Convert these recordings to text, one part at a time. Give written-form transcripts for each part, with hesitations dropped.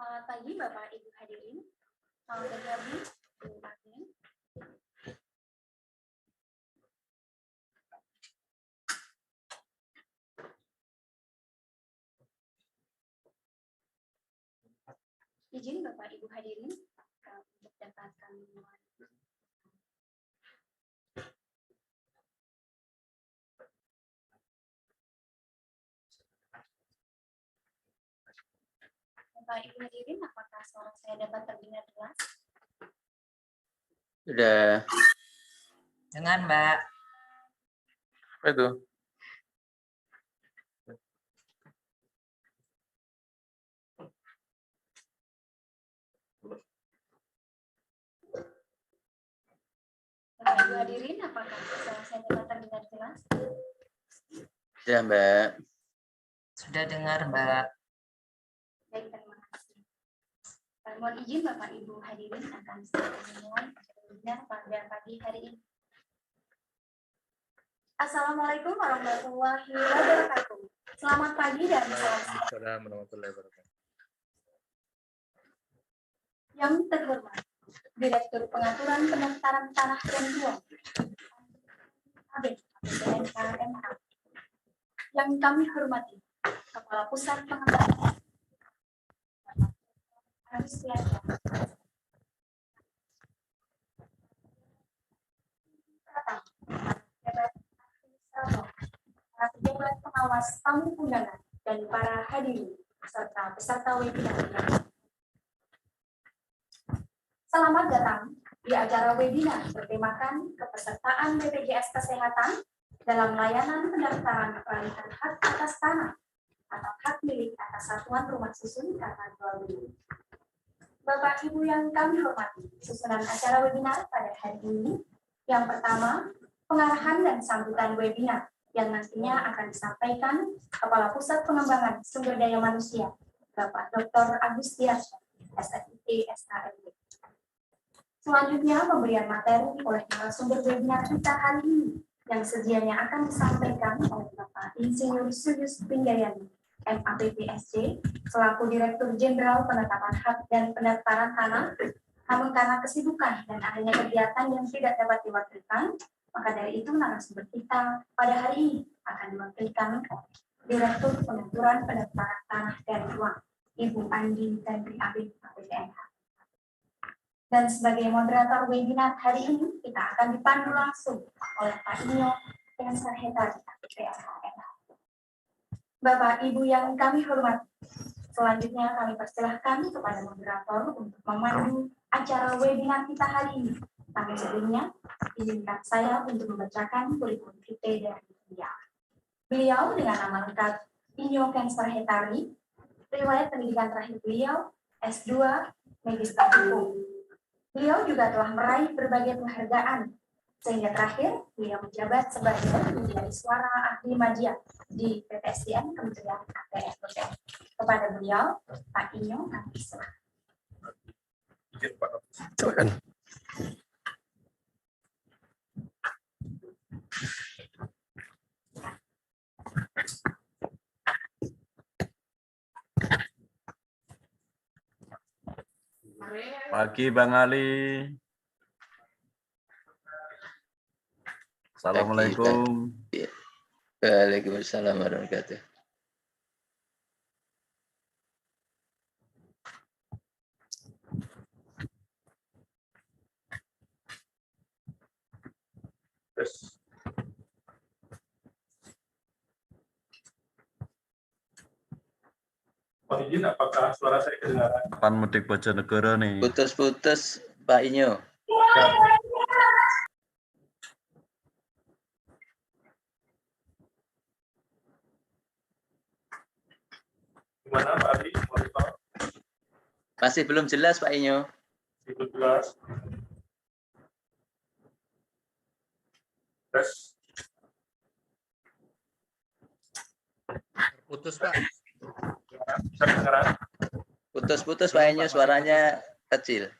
Selamat pagi Bapak Ibu hadirin. Selamat bergabung di Admin. Izin Bapak Ibu hadirin untuk dapat kami mulai. Bapak Ibu hadirin, apakah suara saya dapat terdengar jelas? Sudah. Dengan Mbak. Apa itu? Bapak Ibu hadirin, apakah suara saya dapat terdengar jelas? Ya, Mbak. Sudah dengar Mbak. Baik, terima kasih. Mohon izin Bapak Ibu hadirin akan segera dimulai webinar pada pagi hari ini. Assalamualaikum warahmatullahi wabarakatuh. Selamat pagi dan salam sejahtera. Assalamualaikum warahmatullahi wabarakatuh. Yang terhormat, Direktur Pengaturan Pendaftaran Tanah dan Ruang APBNKMH. Yang kami hormati, Kepala Pusat Pengembangan Anusiasa. Para pejabat pengawas tamu undangan dan para hadirin serta peserta webinar. Selamat datang di acara webinar bertemakan kepesertaan BPJS Kesehatan dalam layanan pendaftaran peralihan hak atas tanah atau hak milik atas satuan rumah susun karena jual beli. Bapak Ibu yang kami hormati, susunan acara webinar pada hari ini yang pertama, pengarahan dan sambutan webinar yang nantinya akan disampaikan Kepala Pusat Pengembangan Sumber Daya Manusia, Bapak Dr. Agustias, SFIT, SKMD. Selanjutnya, pemberian materi oleh narasumber webinar kita hari ini yang sedianya akan disampaikan oleh Bapak Insinyur Suyus Pinggayani, MAPPSC, selaku Direktur Jenderal Penetapan Hak dan Pendaftaran Tanah. Namun karena kesibukan dan adanya kegiatan yang tidak dapat diwakilkan, maka dari itu narasumber kita pada hari ini akan diwakilkan oleh Direktur Pengaturan Pendaftaran Tanah dan Ruang, Ibu Andi Tendri Abid, APBNH. Dan sebagai moderator webinar hari ini, kita akan dipandu langsung oleh Pak Inyo dengan Sarhetari, APBNH. Bapak Ibu yang kami hormati, selanjutnya kami persilahkan kepada moderator untuk memandu acara webinar kita hari ini. Tapi sebelumnya, izinkan saya untuk membacakan kurikulum vitae dari beliau. Beliau dengan nama lengkap Inyo Cancer Hetari, riwayat pendidikan terakhir beliau S2 Magister Hukum. Beliau juga telah meraih berbagai penghargaan, sehingga terakhir beliau menjabat sebagai menjadi suara ahli media di PTSDM Kementerian ATR. Kepada beliau, Pak Inyo, kami silakan. Silakan. Pagi Bang Ali. Assalamualaikum. Waalaikumsalam warahmatullahi wabarakatuh. Mohon izin, apakah suara saya kedengaran? Kapan mudik Bojonegoro nih? Putus-putus Pak Inyo. Gimana Pak Ali? Monitor? Masih belum jelas Pak Inyo. Itu jelas. Tes. Putus Pak. Bisa kedengaran? Putus-putus Pak Inyo, suaranya kecil.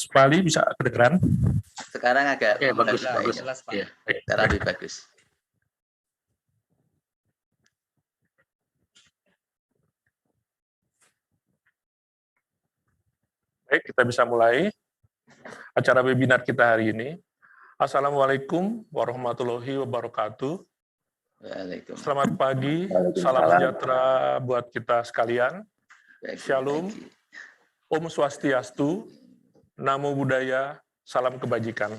Pak Ali bisa kedengeran? Sekarang agak Oke, bagus, Pak bagus. Inyo. Jelas, Pak. Iya, Baik, sekarang baik. lebih bagus. Baik, kita bisa mulai acara webinar kita hari ini. Assalamualaikum warahmatullahi wabarakatuh. Waalaikumsalam. Selamat pagi, salam sejahtera buat kita sekalian. Baik, Shalom. pagi. Om Swastiastu, Namo Buddhaya, salam kebajikan.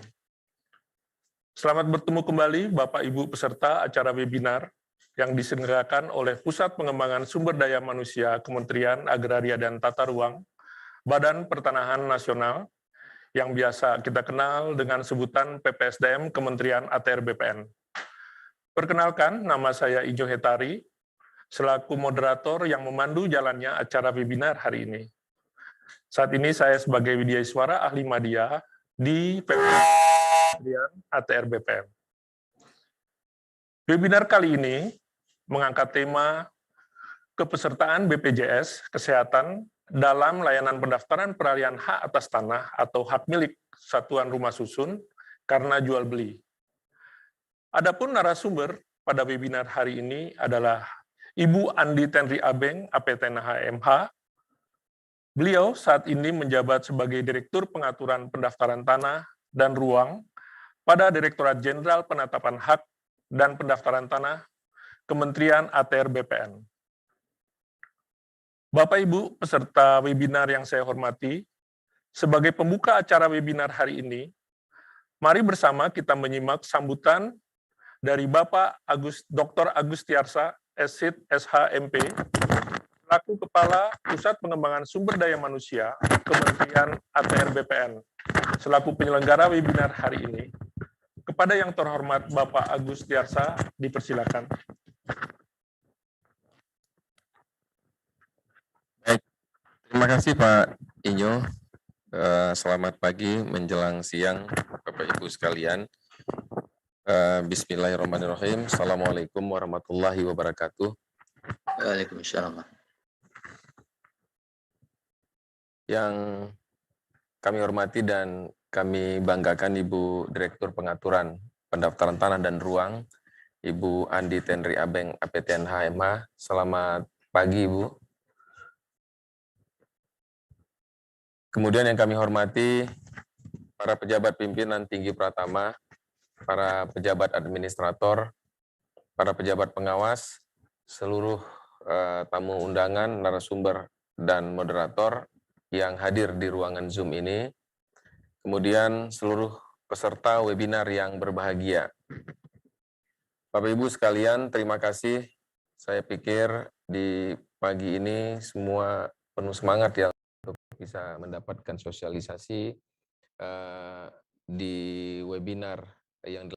Selamat bertemu kembali Bapak Ibu peserta acara webinar yang diselenggarakan oleh Pusat Pengembangan Sumber Daya Manusia Kementerian Agraria dan Tata Ruang, Badan Pertanahan Nasional, yang biasa kita kenal dengan sebutan PPSDM Kementerian ATR BPN. Perkenalkan, nama saya Ijo Hetari, selaku moderator yang memandu jalannya acara webinar hari ini. Saat ini saya sebagai Widyaswara Ahli Madya di Kementerian ATR BPN. Webinar kali ini mengangkat tema kepesertaan BPJS Kesehatan dalam layanan pendaftaran peralihan hak atas tanah atau hak milik satuan rumah susun karena jual beli. Adapun narasumber pada webinar hari ini adalah Ibu Andi Tenri Abeng, APTNH MH. Beliau saat ini menjabat sebagai Direktur Pengaturan Pendaftaran Tanah dan Ruang pada Direktorat Jenderal Penetapan Hak dan Pendaftaran Tanah, Kementerian ATR BPN. Bapak Ibu peserta webinar yang saya hormati, sebagai pembuka acara webinar hari ini, mari bersama kita menyimak sambutan dari Bapak Dr. Agustiarsa, SSID, SHMP, selaku Kepala Pusat Pengembangan Sumber Daya Manusia, Kementerian ATR BPN, selaku penyelenggara webinar hari ini. Kepada yang terhormat Bapak Agustiarsa, dipersilakan. Baik, terima kasih Pak Inyo. Selamat pagi menjelang siang Bapak Ibu sekalian. Bismillahirrahmanirrahim. Assalamualaikum warahmatullahi wabarakatuh. Waalaikumsalam. Yang kami hormati dan kami banggakan Ibu Direktur Pengaturan Pendaftaran Tanah dan Ruang, Ibu Andi Tenri Abeng, APTNH MH. Selamat pagi Ibu. Kemudian yang kami hormati para pejabat pimpinan tinggi pratama, para pejabat administrator, para pejabat pengawas, seluruh tamu undangan, narasumber, dan moderator yang hadir di ruangan Zoom ini, kemudian seluruh peserta webinar yang berbahagia. Bapak Ibu sekalian, terima kasih. Saya pikir di pagi ini semua penuh semangat ya untuk bisa mendapatkan sosialisasi di webinar yang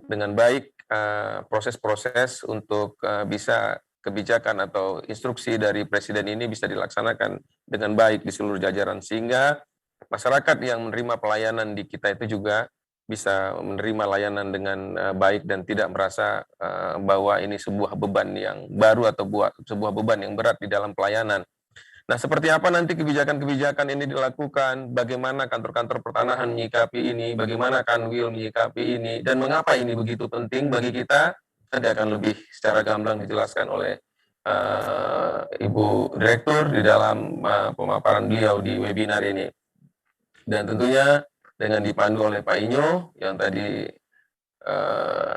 dengan baik proses-proses untuk bisa kebijakan atau instruksi dari Presiden ini bisa dilaksanakan dengan baik di seluruh jajaran, sehingga masyarakat yang menerima pelayanan di kita itu juga bisa menerima layanan dengan baik dan tidak merasa bahwa ini sebuah beban yang baru atau sebuah beban yang berat di dalam pelayanan. Nah, seperti apa nanti kebijakan-kebijakan ini dilakukan, bagaimana kantor-kantor pertanahan menyikapi ini, bagaimana Kanwil menyikapi ini, dan mengapa ini begitu penting bagi kita, nanti akan lebih secara gamblang dijelaskan oleh Ibu Direktur di dalam pemaparan beliau di webinar ini. Dan tentunya dengan dipandu oleh Pak Inyo, yang tadi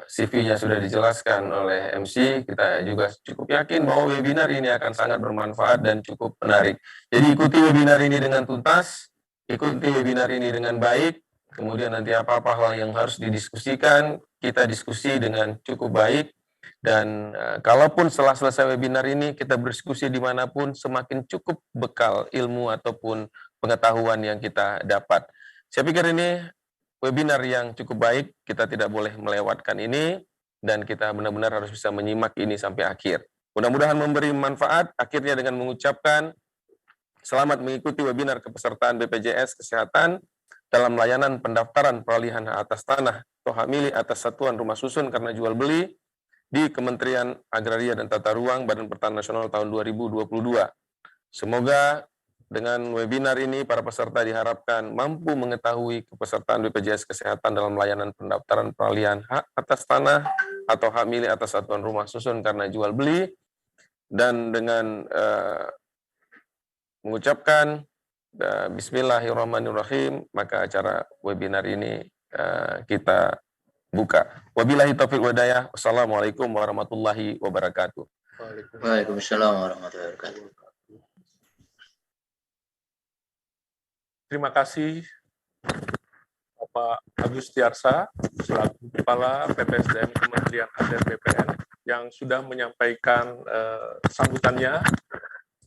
CV-nya sudah dijelaskan oleh MC, kita juga cukup yakin bahwa webinar ini akan sangat bermanfaat dan cukup menarik. Jadi ikuti webinar ini dengan tuntas, ikuti webinar ini dengan baik, kemudian nanti apa-apa hal yang harus didiskusikan, kita diskusi dengan cukup baik, dan kalaupun setelah selesai webinar ini kita berdiskusi dimanapun, semakin cukup bekal ilmu ataupun pengetahuan yang kita dapat. Saya pikir ini webinar yang cukup baik, kita tidak boleh melewatkan ini, dan kita benar-benar harus bisa menyimak ini sampai akhir. Mudah-mudahan memberi manfaat. Akhirnya dengan mengucapkan selamat mengikuti webinar kepesertaan BPJS Kesehatan dalam layanan pendaftaran peralihan hak atas tanah atau hak milik atas satuan rumah susun karena jual beli di Kementerian Agraria dan Tata Ruang Badan Pertanahan Nasional tahun 2022. Semoga dengan webinar ini, para peserta diharapkan mampu mengetahui kepesertaan BPJS Kesehatan dalam layanan pendaftaran peralihan hak atas tanah atau hak milik atas satuan rumah susun karena jual beli, dan dengan mengucapkan Bismillahirrahmanirrahim, maka acara webinar ini kita buka. Wabillahi taufiq wadayah. Wassalamualaikum warahmatullahi wabarakatuh. Waalaikumsalam warahmatullahi wabarakatuh. Terima kasih Bapak Agus Tiarsa, selaku Kepala PPSDM Kementerian ATR BPN, yang sudah menyampaikan sambutannya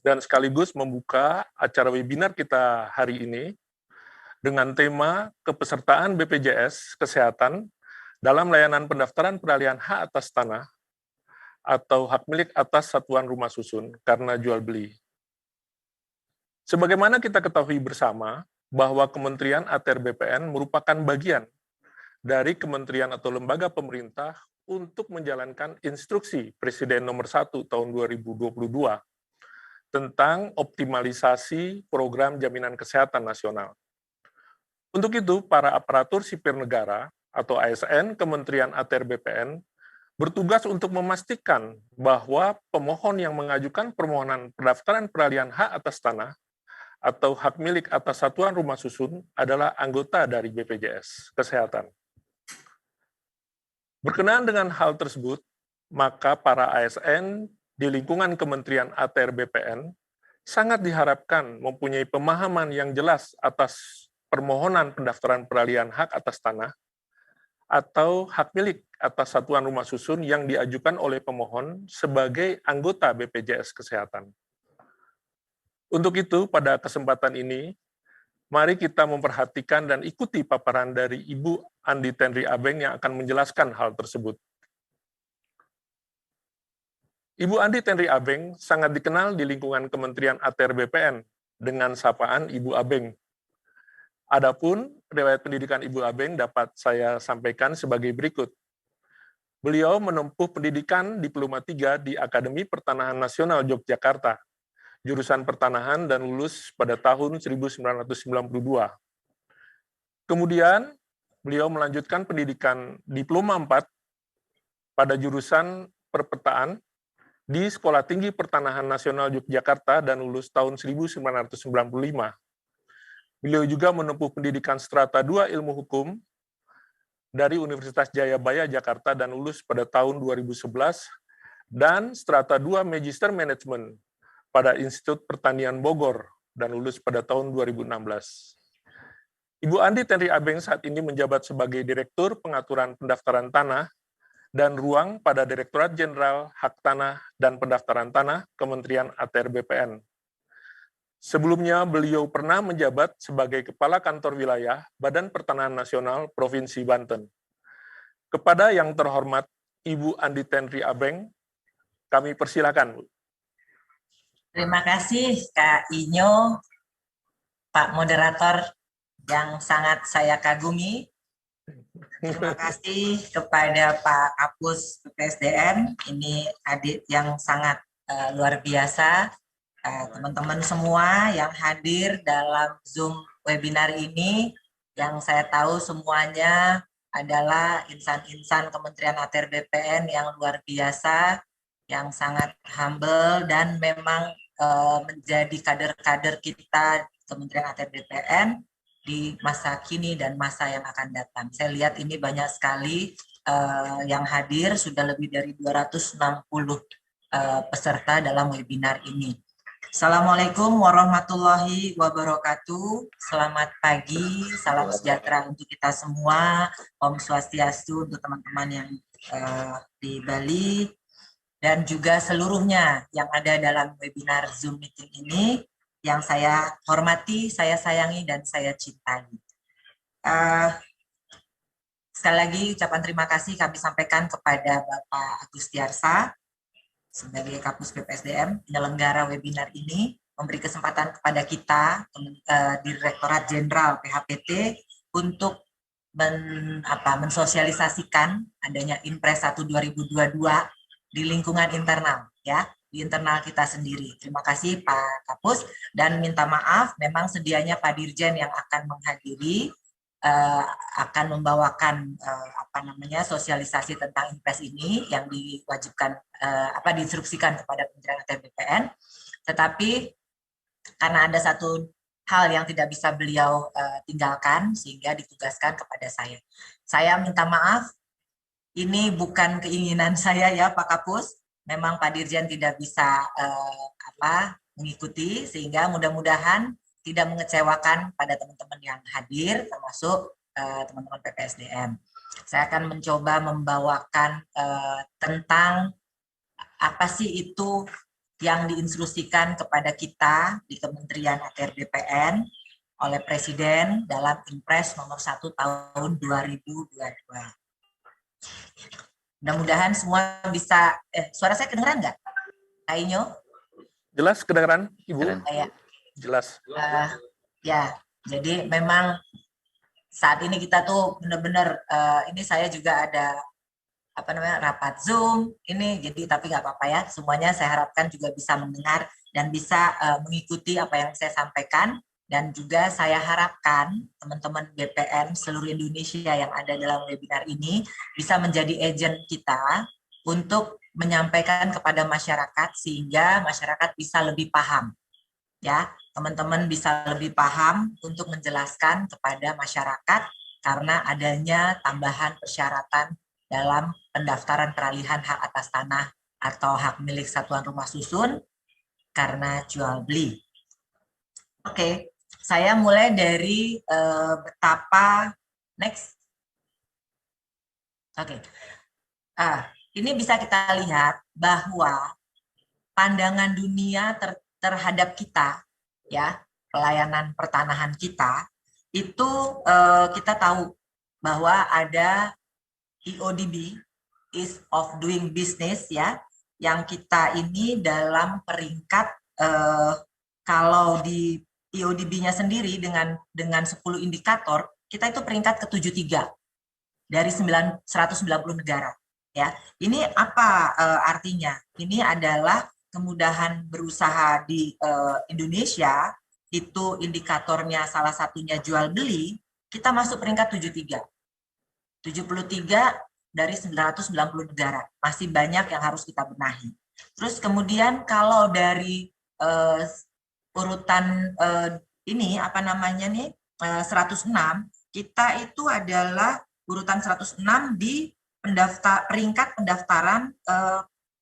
dan sekaligus membuka acara webinar kita hari ini dengan tema kepesertaan BPJS Kesehatan dalam layanan pendaftaran peralihan hak atas tanah atau hak milik atas satuan rumah susun karena jual beli. Sebagaimana kita ketahui bersama, bahwa Kementerian ATR BPN merupakan bagian dari kementerian atau lembaga pemerintah untuk menjalankan instruksi Presiden nomor 1 tahun 2022 tentang optimalisasi program jaminan kesehatan nasional. Untuk itu, para aparatur sipil negara atau ASN Kementerian ATR BPN bertugas untuk memastikan bahwa pemohon yang mengajukan permohonan pendaftaran peralihan hak atas tanah atau hak milik atas satuan rumah susun adalah anggota dari BPJS Kesehatan. Berkenaan dengan hal tersebut, maka para ASN di lingkungan Kementerian ATR BPN sangat diharapkan mempunyai pemahaman yang jelas atas permohonan pendaftaran peralihan hak atas tanah atau hak milik atas satuan rumah susun yang diajukan oleh pemohon sebagai anggota BPJS Kesehatan. Untuk itu, pada kesempatan ini, mari kita memperhatikan dan ikuti paparan dari Ibu Andi Tenri Abeng yang akan menjelaskan hal tersebut. Ibu Andi Tenri Abeng sangat dikenal di lingkungan Kementerian ATR BPN dengan sapaan Ibu Abeng. Adapun riwayat pendidikan Ibu Abeng dapat saya sampaikan sebagai berikut. Beliau menempuh pendidikan Diploma 3 di Akademi Pertanahan Nasional Yogyakarta, jurusan pertanahan, dan lulus pada tahun 1992. Kemudian, beliau melanjutkan pendidikan Diploma 4 pada jurusan perpetaan di Sekolah Tinggi Pertanahan Nasional Yogyakarta dan lulus tahun 1995. Beliau juga menempuh pendidikan Strata 2 Ilmu Hukum dari Universitas Jayabaya, Jakarta, dan lulus pada tahun 2011, dan Strata 2 Magister Management pada Institut Pertanian Bogor, dan lulus pada tahun 2016. Ibu Andi Tenri Abeng saat ini menjabat sebagai Direktur Pengaturan Pendaftaran Tanah dan Ruang pada Direktorat Jenderal Hak Tanah dan Pendaftaran Tanah Kementerian ATR BPN. Sebelumnya, beliau pernah menjabat sebagai Kepala Kantor Wilayah Badan Pertanahan Nasional Provinsi Banten. Kepada yang terhormat Ibu Andi Tenri Abeng, kami persilakan, Bu. Terima kasih Kak Inyo, Pak Moderator yang sangat saya kagumi. Terima kasih kepada Pak Kapus PPSDM, ini adik yang sangat luar biasa. Teman-teman semua yang hadir dalam Zoom webinar ini, yang saya tahu semuanya adalah insan-insan Kementerian ATR BPN yang luar biasa, yang sangat humble dan memang menjadi kader-kader kita Kementerian ATR BPN di masa kini dan masa yang akan datang. Saya lihat ini banyak sekali yang hadir, sudah lebih dari 260 peserta dalam webinar ini. Assalamualaikum warahmatullahi wabarakatuh. Selamat pagi, salam sejahtera untuk kita semua. Om Swastiastu untuk teman-teman yang di Bali dan juga seluruhnya yang ada dalam webinar Zoom meeting ini yang saya hormati, saya sayangi, dan saya cintai. Sekali lagi ucapan terima kasih kami sampaikan kepada Bapak Agustiarsa sebagai Kapus PPSDM, penyelenggara webinar ini, memberi kesempatan kepada kita, Direktorat Jenderal PHPT, untuk mensosialisasikan adanya Impres 1 2022 di lingkungan internal, ya, di internal kita sendiri. Terima kasih Pak Kapus, dan minta maaf, memang sedianya Pak Dirjen yang akan menghadiri, akan membawakan sosialisasi tentang Impres ini yang diwajibkan diinstruksikan kepada Kementerian ATR BPN, tetapi karena ada satu hal yang tidak bisa beliau tinggalkan sehingga ditugaskan kepada saya. Saya minta maaf, ini bukan keinginan saya ya Pak Kapus, memang Pak Dirjen tidak bisa mengikuti, sehingga mudah-mudahan tidak mengecewakan pada teman-teman yang hadir, termasuk teman-teman PPSDM. Saya akan mencoba membawakan tentang apa sih itu yang diinstruksikan kepada kita di Kementerian ATR BPN oleh Presiden dalam Impres nomor 1 tahun 2022. Mudah-mudahan semua bisa, suara saya kedengeran nggak? Kak Inyo? Jelas kedengaran, Ibu? Jelas. Ya, jadi memang saat ini kita tuh benar-benar, ini saya juga ada rapat Zoom ini, jadi tapi nggak apa-apa ya, semuanya saya harapkan juga bisa mendengar dan bisa mengikuti apa yang saya sampaikan, dan juga saya harapkan teman-teman BPN seluruh Indonesia yang ada dalam webinar ini bisa menjadi agent kita untuk menyampaikan kepada masyarakat sehingga masyarakat bisa lebih paham, ya, teman-teman bisa lebih paham untuk menjelaskan kepada masyarakat karena adanya tambahan persyaratan dalam pendaftaran peralihan hak atas tanah atau hak milik satuan rumah susun karena jual beli. Oke, saya mulai dari betapa next. Oke, ini bisa kita lihat bahwa pandangan dunia terhadap kita, ya, pelayanan pertanahan kita itu kita tahu bahwa ada EODB, Ease of Doing Business, ya, yang kita ini dalam peringkat kalau di EODB-nya sendiri dengan 10 indikator, kita itu peringkat ke-73 dari 190 negara, ya. Ini apa artinya? Ini adalah kemudahan berusaha di Indonesia, itu indikatornya salah satunya jual beli, kita masuk peringkat 73 dari 990 negara. Masih banyak yang harus kita benahi. Terus kemudian kalau dari urutan ini 106, kita itu adalah urutan 106 di peringkat pendaftaran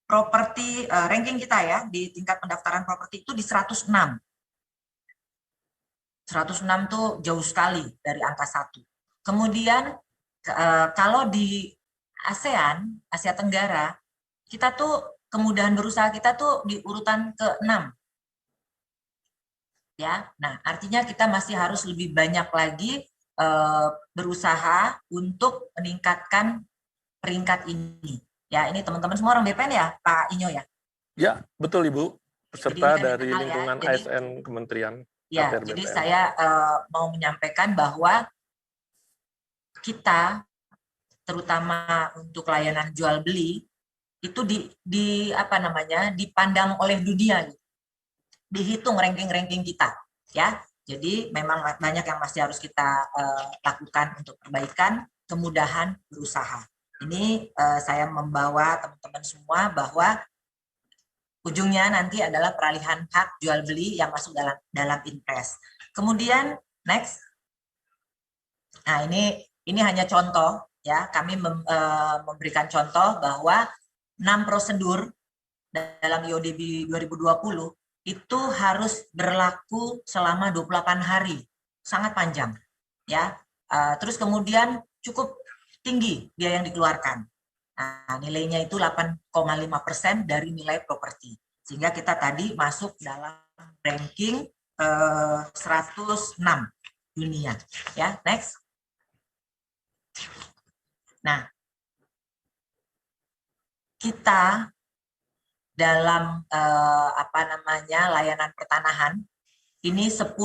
properti, ranking kita ya di tingkat pendaftaran properti itu di 106. 106 tuh jauh sekali dari angka 1. Kemudian kalau di ASEAN, Asia Tenggara, kita tuh kemudahan berusaha kita tuh di urutan ke-6. Ya, nah artinya kita masih harus lebih banyak lagi berusaha untuk meningkatkan peringkat ini. Ya, ini teman-teman semua orang BPN ya, Pak Inyo ya? Ya, betul Ibu. Peserta Jadi ini dari kenal ya. lingkungan Jadi- ASN Kementerian Ya, ATR jadi BPN. saya mau menyampaikan bahwa kita, terutama untuk layanan jual beli, itu dipandang oleh dunia, dihitung ranking-ranking kita, ya. Jadi memang banyak yang masih harus kita lakukan untuk perbaikan, kemudahan berusaha. Ini saya membawa teman-teman semua bahwa ujungnya nanti adalah peralihan hak jual beli yang masuk dalam Inpres. Kemudian next, nah ini hanya contoh, ya. Kami memberikan contoh bahwa 6 prosedur dalam IODB 2020 itu harus berlaku selama 28 hari, sangat panjang, ya. Terus kemudian cukup tinggi biaya yang dikeluarkan. Nah, nilainya itu 8,5% dari nilai properti, sehingga kita tadi masuk dalam ranking 106 dunia, ya. Next. Nah, kita dalam layanan pertanahan ini 10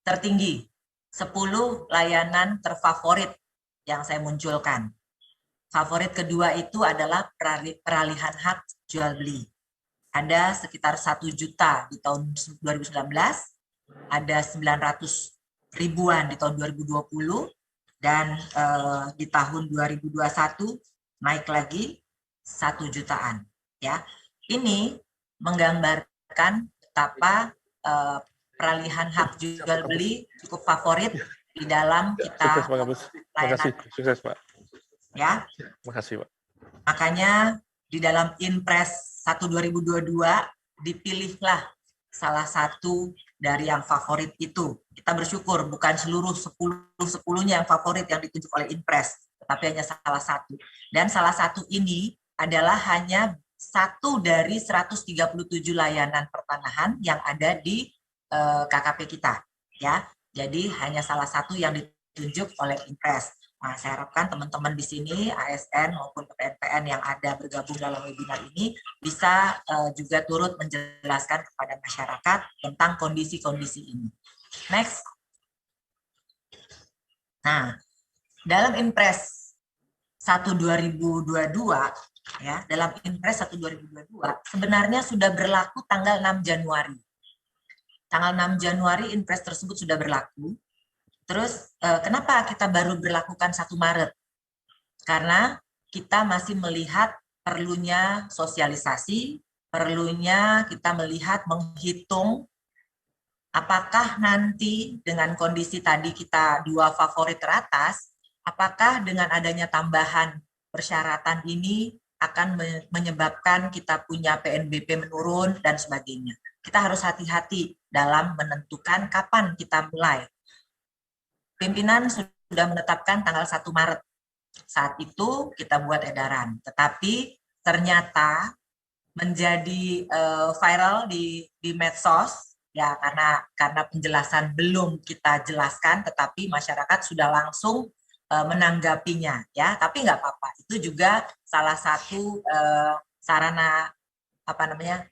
tertinggi, 10 layanan terfavorit yang saya munculkan. Favorit kedua itu adalah peralihan hak jual beli. Ada sekitar 1 juta di tahun 2019, ada 900 ribuan di tahun 2020, dan di tahun 2021 naik lagi 1 jutaan. Ya, ini menggambarkan betapa peralihan hak jual beli cukup favorit di dalam kita Sukses Pak Kapus. Terima kasih. Sukses Pak. Ya. Terima kasih Pak. Makanya di dalam Inpres 1 2022 dipilihlah salah satu dari yang favorit itu. Kita bersyukur bukan seluruh 10-10-nya yang favorit yang ditunjuk oleh Inpres, tetapi hanya salah satu. Dan salah satu ini adalah hanya satu dari 137 layanan pertanahan yang ada di KKP kita, ya. Jadi hanya salah satu yang ditunjuk oleh Inpres. Nah, saya harapkan teman-teman di sini, ASN maupun PPN yang ada bergabung dalam webinar ini, bisa juga turut menjelaskan kepada masyarakat tentang kondisi-kondisi ini. Next. Nah, dalam Inpres 1 2022, ya, dalam Inpres 1 2022, sebenarnya sudah berlaku tanggal 6 Januari. Tanggal 6 Januari Inpres tersebut sudah berlaku. Terus kenapa kita baru berlakukan 1 Maret? Karena kita masih melihat perlunya sosialisasi, perlunya kita melihat menghitung apakah nanti dengan kondisi tadi kita 2 favorit teratas, apakah dengan adanya tambahan persyaratan ini akan menyebabkan kita punya PNBP menurun dan sebagainya. Kita harus hati-hati dalam menentukan kapan kita mulai. Pimpinan sudah menetapkan tanggal 1 Maret. Saat itu kita buat edaran. Tetapi ternyata menjadi viral di medsos, ya, karena penjelasan belum kita jelaskan, tetapi masyarakat sudah langsung menanggapinya, ya. Tapi nggak apa-apa. Itu juga salah satu sarana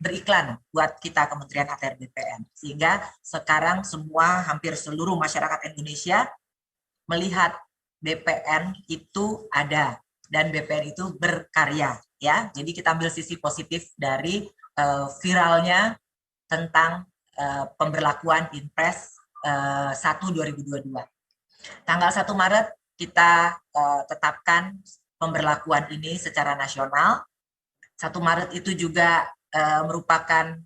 beriklan buat kita Kementerian ATR BPN, sehingga sekarang hampir seluruh masyarakat Indonesia melihat BPN itu ada dan BPN itu berkarya, ya. Jadi kita ambil sisi positif dari viralnya tentang pemberlakuan Inpres 1 2022. Tanggal 1 Maret kita tetapkan pemberlakuan ini secara nasional. 1 Maret itu juga merupakan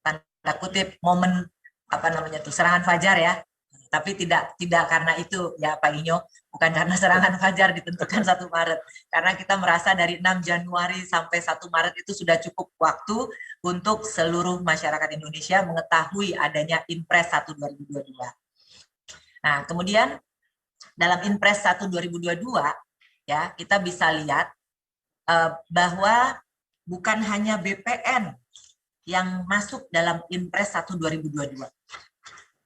tanda kutip momen serangan fajar, ya. Tapi tidak karena itu, ya Pak Inyo, bukan karena serangan fajar ditentukan 1 Maret. Karena kita merasa dari 6 Januari sampai 1 Maret itu sudah cukup waktu untuk seluruh masyarakat Indonesia mengetahui adanya Inpres 1 2022. Nah, kemudian dalam Inpres 1 2022, ya, kita bisa lihat bahwa bukan hanya BPN yang masuk dalam Inpres 1 2022.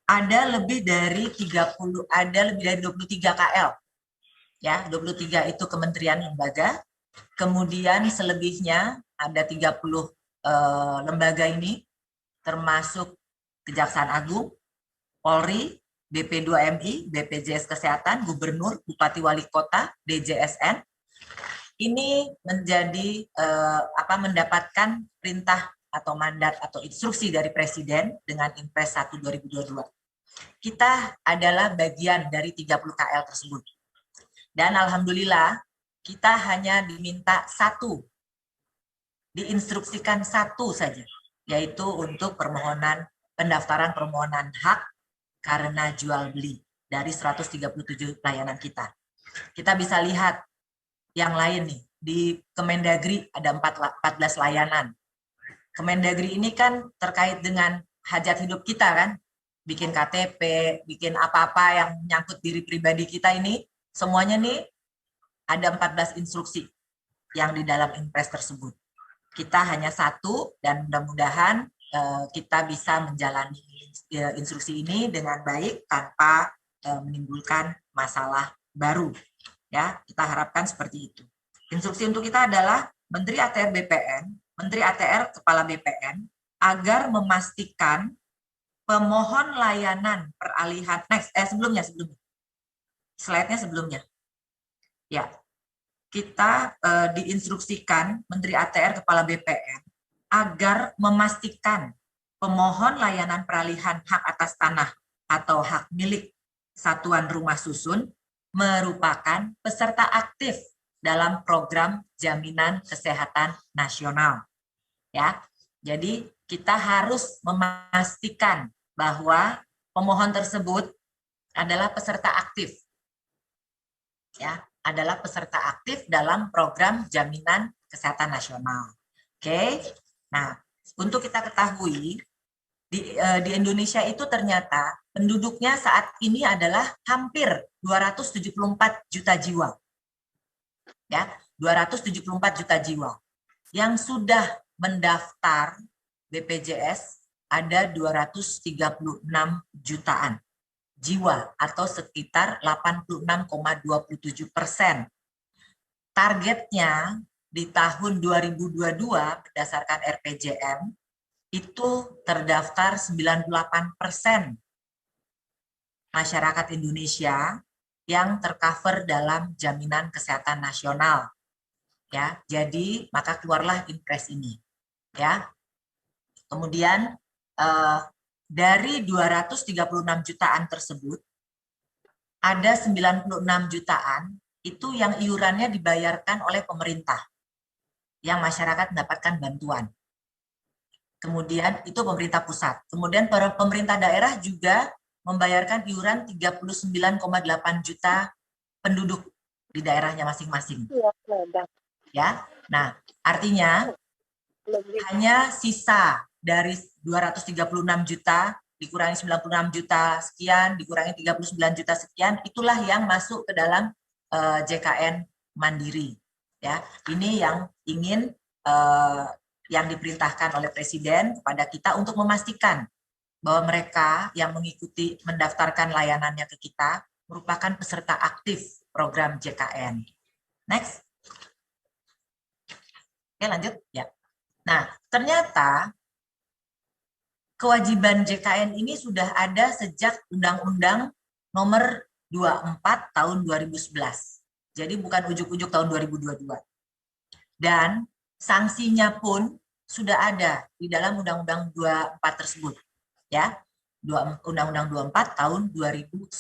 Ada lebih dari 23 KL. Ya, 23 itu kementerian lembaga, Kemudian selebihnya ada 30 lembaga ini, termasuk Kejaksaan Agung, Polri, BP2MI, BPJS Kesehatan, Gubernur, Bupati Wali Kota, DJSN. Ini menjadi mendapatkan perintah atau mandat atau instruksi dari Presiden dengan Impres 1 2022. Kita adalah bagian dari 30 KL tersebut. Dan alhamdulillah kita hanya diminta satu, diinstruksikan satu saja, yaitu untuk pendaftaran permohonan hak karena jual beli dari 137 layanan kita. Kita bisa lihat yang lain nih, di Kemendagri ada 14 layanan. Kemendagri ini kan terkait dengan hajat hidup kita kan, bikin KTP, bikin apa-apa yang menyangkut diri pribadi kita ini, semuanya nih ada 14 instruksi yang di dalam Impres tersebut. Kita hanya satu dan mudah-mudahan kita bisa menjalani instruksi ini dengan baik tanpa menimbulkan masalah baru. Ya, kita harapkan seperti itu. Instruksi untuk kita adalah Menteri ATR BPN, Menteri ATR Kepala BPN agar memastikan pemohon layanan peralihan sebelumnya. Slide-nya sebelumnya. Ya. Kita diinstruksikan Menteri ATR Kepala BPN agar memastikan pemohon layanan peralihan hak atas tanah atau hak milik satuan rumah susun merupakan peserta aktif dalam program Jaminan Kesehatan Nasional. Ya. Jadi kita harus memastikan bahwa pemohon tersebut adalah peserta aktif. Ya, adalah peserta aktif dalam program Jaminan Kesehatan Nasional. Oke. Nah, untuk kita ketahui di Indonesia itu ternyata penduduknya saat ini adalah hampir 274 juta jiwa. Ya, 274 juta jiwa. Yang sudah mendaftar BPJS ada 236 jutaan jiwa atau sekitar 86,27%. Targetnya di tahun 2022 berdasarkan RPJM itu terdaftar 98% masyarakat Indonesia yang tercover dalam Jaminan Kesehatan Nasional. Ya, jadi maka keluarlah Impres ini. Ya. Kemudian dari 236 jutaan tersebut, ada 96 jutaan itu yang iurannya dibayarkan oleh pemerintah, yang masyarakat mendapatkan bantuan. Kemudian itu pemerintah pusat. Kemudian pemerintah daerah juga membayarkan iuran 39,8 juta penduduk di daerahnya masing-masing. Ya, nah artinya hanya sisa dari 236 juta dikurangi 96 juta sekian, dikurangi 39 juta sekian, itulah yang masuk ke dalam JKN Mandiri. Ya, ini yang ingin yang diperintahkan oleh Presiden kepada kita untuk memastikan bahwa mereka yang mengikuti mendaftarkan layanannya ke kita merupakan peserta aktif program JKN. Next. Oke, lanjut ya. Nah, ternyata kewajiban JKN ini sudah ada sejak Undang-Undang Nomor 24 Tahun 2011. Jadi bukan ujuk-ujuk tahun 2022. Dan sanksinya pun sudah ada di dalam Undang-Undang 24 tersebut. Ya, Undang-Undang 24 Tahun 2011.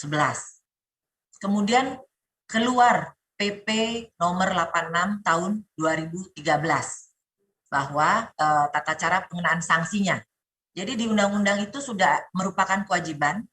Kemudian keluar PP Nomor 86 Tahun 2013 bahwa tata cara pengenaan sanksinya. Jadi di undang-undang itu sudah merupakan kewajiban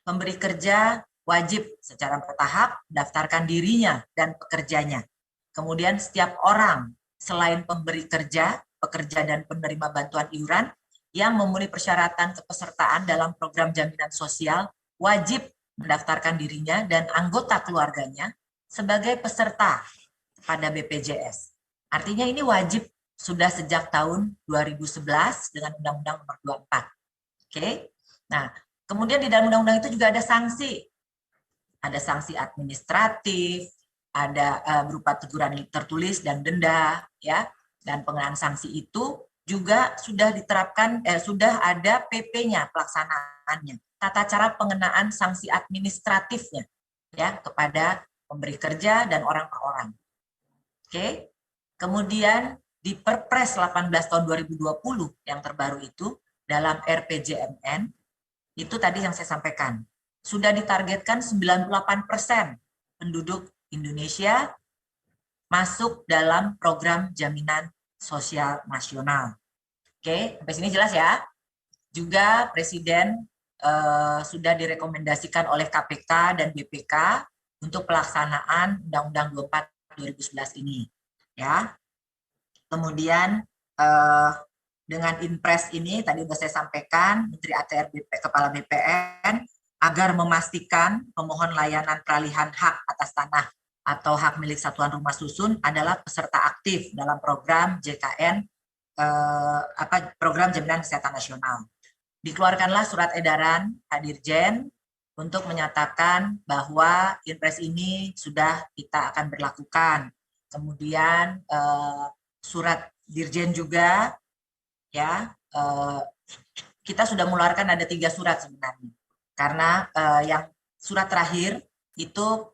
pemberi kerja wajib secara bertahap mendaftarkan dirinya dan pekerjanya. Kemudian setiap orang selain pemberi kerja, pekerja dan penerima bantuan iuran yang memenuhi persyaratan kepesertaan dalam program jaminan sosial wajib mendaftarkan dirinya dan anggota keluarganya sebagai peserta pada BPJS. Artinya ini wajib sudah sejak tahun 2011 dengan Undang-Undang Nomor 24. Oke. Nah, kemudian di dalam undang-undang itu juga ada sanksi. Ada sanksi administratif, ada berupa teguran tertulis dan denda, ya, dan pengenaan sanksi itu juga sudah diterapkan, sudah ada PP-nya pelaksanaannya, tata cara pengenaan sanksi administratifnya, ya, kepada pemberi kerja dan orang per orang. Oke, kemudian di Perpres 18 tahun 2020 yang terbaru itu dalam RPJMN itu tadi yang saya sampaikan sudah ditargetkan 98% penduduk Indonesia masuk dalam program jaminan sosial nasional. Oke, sampai sini jelas ya. Juga Presiden sudah direkomendasikan oleh KPK dan BPK untuk pelaksanaan Undang-Undang 24 2011 ini. Ya. Kemudian dengan Inpres ini tadi sudah saya sampaikan, Menteri ATR Kepala BPN agar memastikan pemohon layanan peralihan hak atas tanah atau hak milik satuan rumah susun adalah peserta aktif dalam program JKN, program Jaminan Kesehatan Nasional. Dikeluarkanlah surat edaran Pak Dirjen untuk menyatakan bahwa Inpres ini sudah kita akan berlakukan. Kemudian surat Dirjen juga, ya, kita sudah mengeluarkan ada 3 surat sebenarnya. Karena yang surat terakhir itu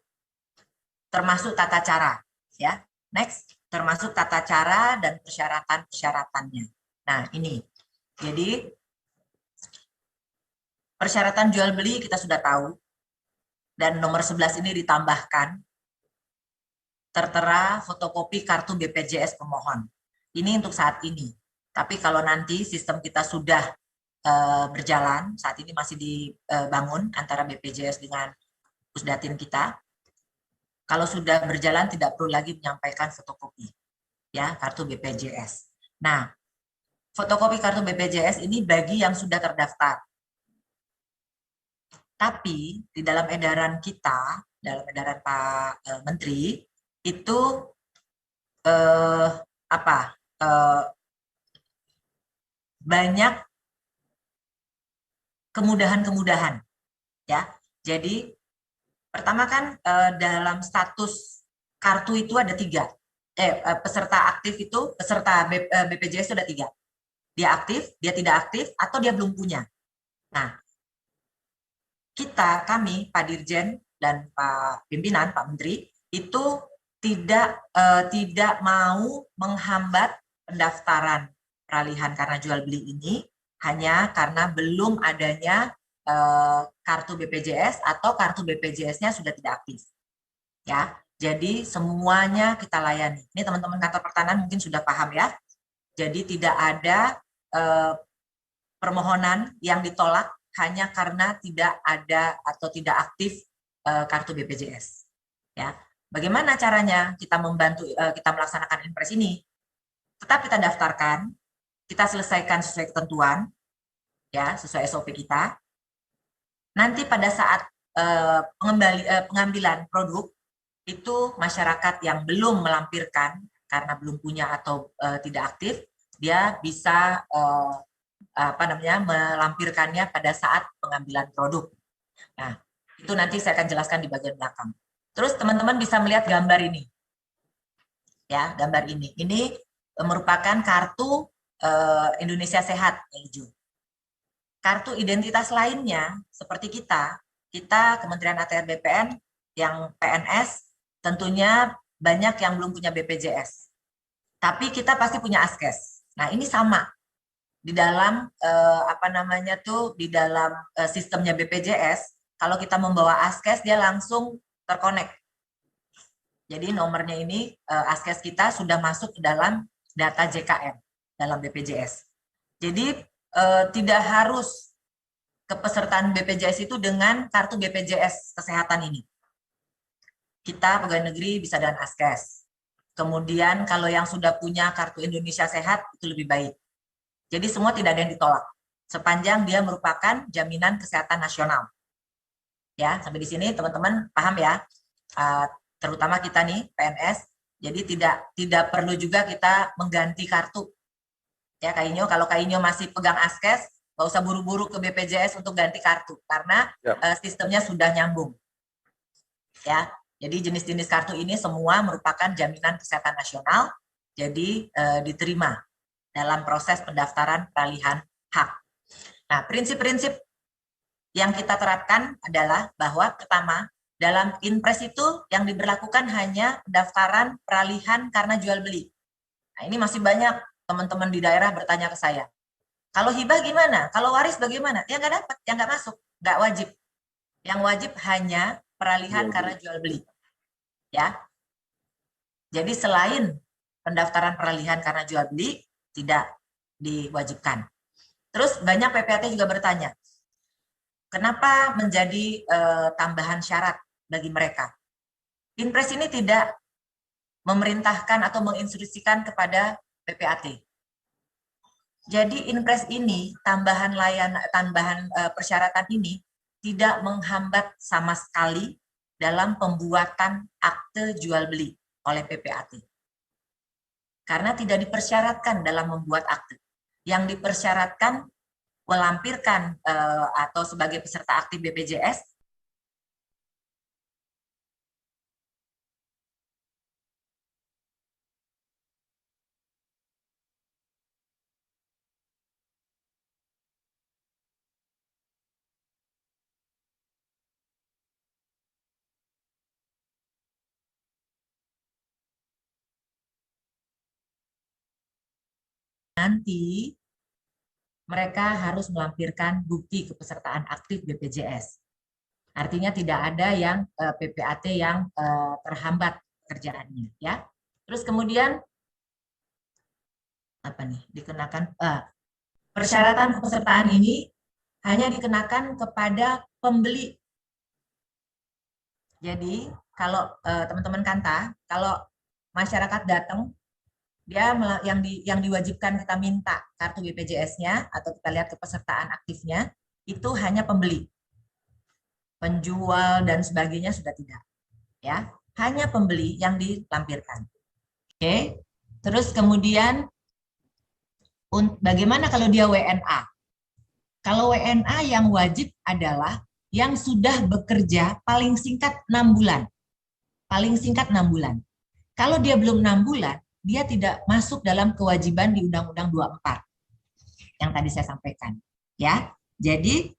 termasuk tata cara, ya. Next, termasuk tata cara dan persyaratan-persyaratannya. Nah, ini. Jadi persyaratan jual beli kita sudah tahu. Dan nomor 11 ini ditambahkan tertera fotokopi kartu BPJS pemohon. Ini untuk saat ini. Tapi kalau nanti sistem kita sudah berjalan, saat ini masih dibangun antara BPJS dengan Pusdatin kita. Kalau sudah berjalan tidak perlu lagi menyampaikan fotokopi, ya, kartu BPJS. Nah, fotokopi kartu BPJS ini bagi yang sudah terdaftar. Tapi di dalam edaran kita, dalam edaran Pak Menteri itu banyak kemudahan-kemudahan, ya. Jadi pertama kan dalam status kartu itu ada 3. Peserta aktif itu, peserta BPJS itu ada 3. Dia aktif, dia tidak aktif, atau dia belum punya. Nah, kami, Pak Dirjen dan Pak Pimpinan, Pak Menteri, itu tidak mau menghambat pendaftaran peralihan karena jual beli ini, hanya karena belum adanya kartu BPJS atau kartu BPJS-nya sudah tidak aktif. Ya, jadi semuanya kita layani. Ini teman-teman kantor pertanahan mungkin sudah paham ya. Jadi tidak ada permohonan yang ditolak hanya karena tidak ada atau tidak aktif kartu BPJS. Ya, bagaimana caranya kita membantu kita melaksanakan Inpres ini? Tetap kita daftarkan, kita selesaikan sesuai ketentuan, ya, sesuai SOP kita. Nanti pada saat pengambilan produk itu masyarakat yang belum melampirkan karena belum punya atau tidak aktif, dia bisa melampirkannya pada saat pengambilan produk. Nah, itu nanti saya akan jelaskan di bagian belakang. Terus teman-teman bisa melihat gambar ini. Ya, gambar ini. Ini merupakan kartu Indonesia Sehat yang hijau. Kartu identitas lainnya seperti kita Kementerian ATR BPN yang PNS tentunya banyak yang belum punya BPJS. Tapi kita pasti punya Askes. Nah, ini sama. Di dalam di dalam sistemnya BPJS, kalau kita membawa Askes dia langsung terkonek. Jadi nomornya ini Askes kita sudah masuk ke dalam data JKN dalam BPJS. Jadi tidak harus kepesertaan BPJS itu dengan kartu BPJS kesehatan ini. Kita pegawai negeri bisa dengan Askes. Kemudian kalau yang sudah punya kartu Indonesia Sehat itu lebih baik. Jadi semua tidak ada yang ditolak. Sepanjang dia merupakan jaminan kesehatan nasional. Ya, sampai di sini teman-teman paham ya. Terutama kita nih PNS. Jadi tidak perlu juga kita mengganti kartu. Ya, Kak Inyo, kalau Kak Inyo masih pegang Askes, nggak usah buru-buru ke BPJS untuk ganti kartu karena sistemnya sudah nyambung. Ya, Jadi jenis-jenis kartu ini semua merupakan jaminan kesehatan nasional, jadi diterima dalam proses pendaftaran peralihan hak. Nah, prinsip-prinsip yang kita terapkan adalah bahwa pertama, dalam Inpres itu yang diberlakukan hanya pendaftaran peralihan karena jual beli. Nah, ini masih banyak teman-teman di daerah bertanya ke saya. Kalau hibah gimana? Kalau waris bagaimana? Ya nggak dapat, ya nggak masuk, nggak wajib. Yang wajib hanya peralihan karena jual beli. Ya. Jadi selain pendaftaran peralihan karena jual beli tidak diwajibkan. Terus banyak PPAT juga bertanya, kenapa menjadi tambahan syarat bagi mereka? Inpres ini tidak memerintahkan atau menginstruksikan kepada PPAT. Jadi Inpres ini tambahan persyaratan ini tidak menghambat sama sekali dalam pembuatan akte jual beli oleh PPAT. Karena tidak dipersyaratkan dalam membuat akte. Yang dipersyaratkan melampirkan atau sebagai peserta aktif BPJS nanti mereka harus melampirkan bukti kepesertaan aktif BPJS. Artinya tidak ada yang PPAT yang terhambat pekerjaannya, ya. Terus kemudian apa nih? Dikenakan persyaratan kepesertaan ini hanya dikenakan kepada pembeli. Jadi kalau teman-teman Kanta, kalau masyarakat datang, dia yang diwajibkan kita minta kartu BPJS-nya atau kita lihat kepesertaan aktifnya itu hanya pembeli. Penjual dan sebagainya sudah tidak. Ya, hanya pembeli yang dilampirkan. Oke. Terus kemudian bagaimana kalau dia WNA? Kalau WNA yang wajib adalah yang sudah bekerja paling singkat 6 bulan. Paling singkat 6 bulan. Kalau dia belum 6 bulan, dia tidak masuk dalam kewajiban di Undang-Undang 24 yang tadi saya sampaikan, ya. Jadi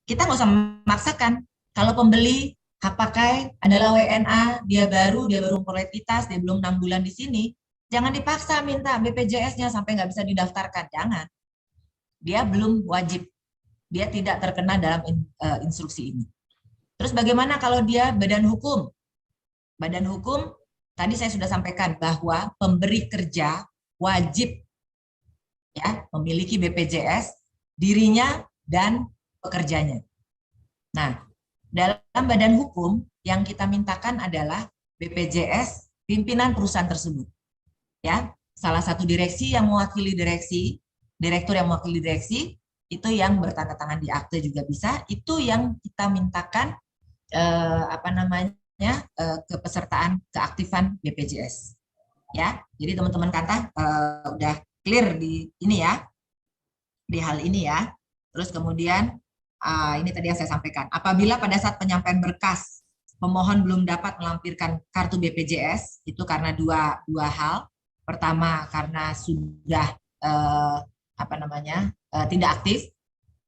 kita nggak usah memaksakan. Kalau pembeli hak pakai adalah WNA, dia baru prolekitas, dia belum 6 bulan di sini, jangan dipaksa minta BPJS-nya sampai nggak bisa didaftarkan, jangan. Dia belum wajib, dia tidak terkena dalam instruksi ini. Terus bagaimana kalau dia badan hukum? Badan hukum tadi saya sudah sampaikan bahwa pemberi kerja wajib ya memiliki BPJS dirinya dan pekerjanya. Nah, dalam badan hukum yang kita mintakan adalah BPJS pimpinan perusahaan tersebut. Ya, salah satu direksi yang mewakili direksi, direktur yang mewakili direksi itu yang bertanda tangan di akte juga bisa. Itu yang kita mintakan kepesertaan keaktifan BPJS. Ya, jadi teman-teman Kanta udah clear di ini ya, di hal ini ya. Terus kemudian ini tadi yang saya sampaikan. Apabila pada saat penyampaian berkas pemohon belum dapat melampirkan kartu BPJS, itu karena dua hal. Pertama karena sudah tidak aktif,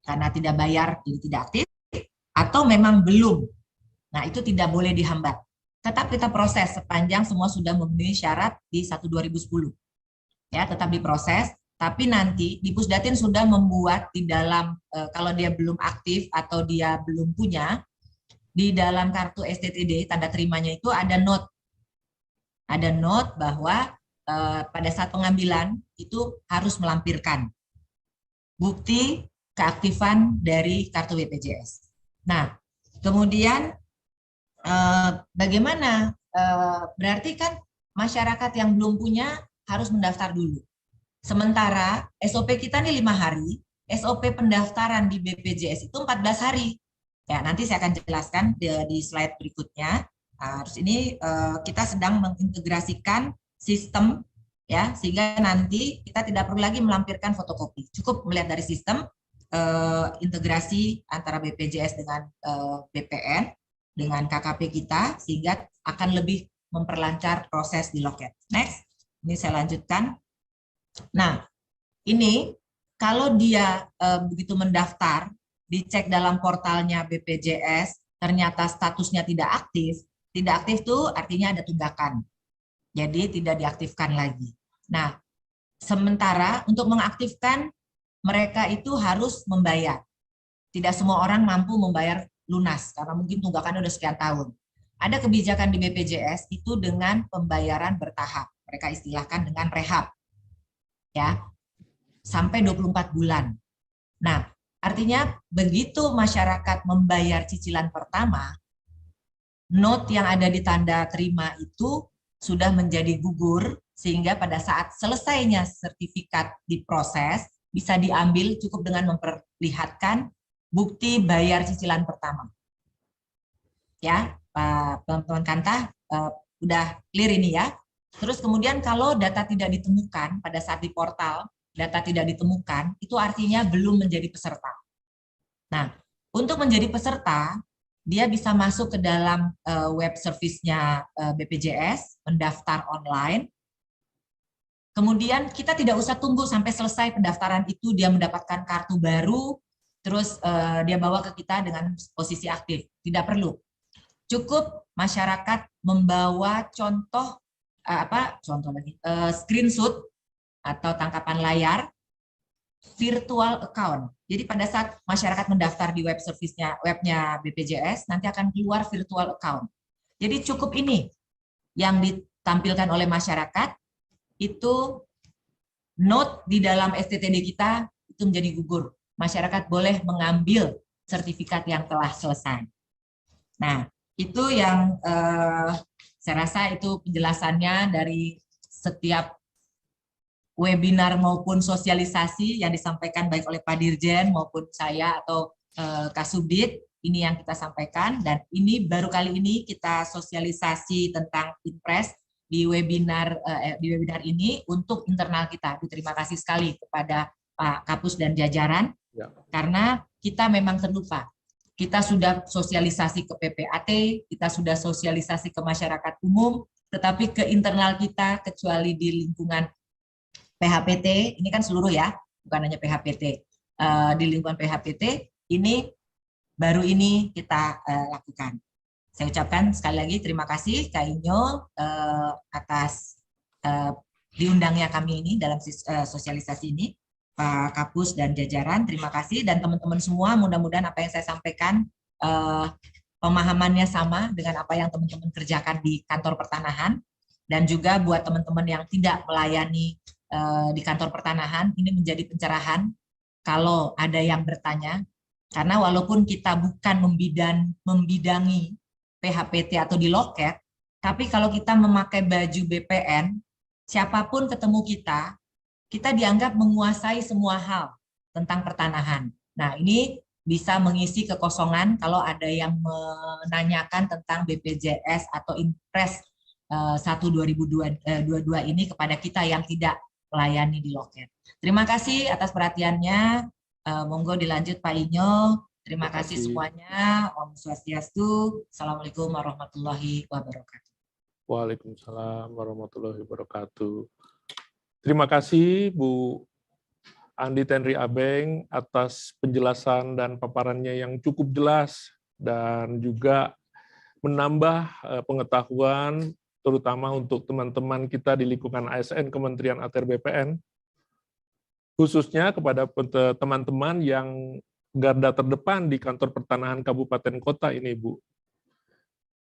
karena tidak bayar jadi tidak aktif, atau memang belum. Nah, itu tidak boleh dihambat. Tetap kita proses sepanjang semua sudah memenuhi syarat di 1/2010. Ya, tetap diproses, tapi nanti di Pusdatin sudah membuat di dalam kalau dia belum aktif atau dia belum punya, di dalam kartu STTD tanda terimanya itu ada note. Ada note bahwa pada saat pengambilan itu harus melampirkan bukti keaktifan dari kartu BPJS. Nah, kemudian bagaimana? Berarti kan masyarakat yang belum punya harus mendaftar dulu. Sementara SOP kita nih 5 hari, SOP pendaftaran di BPJS itu 14 hari. Ya, nanti saya akan jelaskan di slide berikutnya. Terus ini kita sedang mengintegrasikan sistem ya, sehingga nanti kita tidak perlu lagi melampirkan fotokopi. Cukup melihat dari sistem integrasi antara BPJS dengan BPN. dengan KKP kita sehingga akan lebih memperlancar proses di loket. Next, ini saya lanjutkan. Nah, ini kalau dia begitu mendaftar, dicek dalam portalnya BPJS, ternyata statusnya tidak aktif itu artinya ada tunggakan. Jadi tidak diaktifkan lagi. Nah, sementara untuk mengaktifkan mereka itu harus membayar. Tidak semua orang mampu membayar lunas karena mungkin tunggakan udah sekian tahun. Ada kebijakan di BPJS itu dengan pembayaran bertahap. Mereka istilahkan dengan rehab. Ya. Sampai 24 bulan. Nah, artinya begitu masyarakat membayar cicilan pertama, note yang ada di tanda terima itu sudah menjadi gugur, sehingga pada saat selesainya sertifikat diproses, bisa diambil cukup dengan memperlihatkan bukti bayar cicilan pertama. Ya, teman-teman Kanta, udah clear ini ya. Terus kemudian kalau data tidak ditemukan pada saat di portal, data tidak ditemukan, itu artinya belum menjadi peserta. Nah, untuk menjadi peserta, dia bisa masuk ke dalam web service-nya BPJS, mendaftar online. Kemudian kita tidak usah tunggu sampai selesai pendaftaran itu, dia mendapatkan kartu baru, terus dia bawa ke kita dengan posisi aktif. Tidak perlu. Cukup masyarakat membawa screenshot atau tangkapan layar virtual account. Jadi pada saat masyarakat mendaftar di web service-nya, webnya BPJS, nanti akan keluar virtual account. Jadi cukup ini yang ditampilkan oleh masyarakat, itu note di dalam STTD kita itu menjadi gugur. Masyarakat boleh mengambil sertifikat yang telah selesai. Nah, itu yang saya rasa itu penjelasannya dari setiap webinar maupun sosialisasi yang disampaikan baik oleh Pak Dirjen maupun saya atau Kasubdit, ini yang kita sampaikan, dan ini baru kali ini kita sosialisasi tentang Impres di webinar ini untuk internal kita. Terima kasih sekali kepada Pak Kapus dan jajaran, karena kita memang terlupa. Kita sudah sosialisasi ke PPAT, kita sudah sosialisasi ke masyarakat umum, tetapi ke internal kita, kecuali di lingkungan PHPT, ini kan seluruh ya, bukan hanya PHPT. Di lingkungan PHPT, ini baru ini kita lakukan. Saya ucapkan sekali lagi terima kasih Kak Inyo atas diundangnya kami ini dalam sosialisasi ini. Pak Kapus dan jajaran, terima kasih. Dan teman-teman semua, mudah-mudahan apa yang saya sampaikan pemahamannya sama dengan apa yang teman-teman kerjakan di kantor pertanahan. Dan juga buat teman-teman yang tidak melayani di kantor pertanahan, ini menjadi pencerahan kalau ada yang bertanya. Karena walaupun kita bukan membidangi PHPT atau di loket, tapi kalau kita memakai baju BPN, siapapun ketemu kita dianggap menguasai semua hal tentang pertanahan. Nah, ini bisa mengisi kekosongan kalau ada yang menanyakan tentang BPJS atau Impres 1/2022 ini kepada kita yang tidak melayani di loket. Terima kasih atas perhatiannya. Monggo dilanjut Pak Inyo. Terima kasih semuanya. Om Swastiastu. Assalamualaikum warahmatullahi wabarakatuh. Waalaikumsalam warahmatullahi wabarakatuh. Terima kasih Bu Andi Tenri Abeng atas penjelasan dan paparannya yang cukup jelas dan juga menambah pengetahuan terutama untuk teman-teman kita di lingkungan ASN Kementerian ATR BPN, khususnya kepada teman-teman yang garda terdepan di kantor pertanahan kabupaten kota ini, Bu.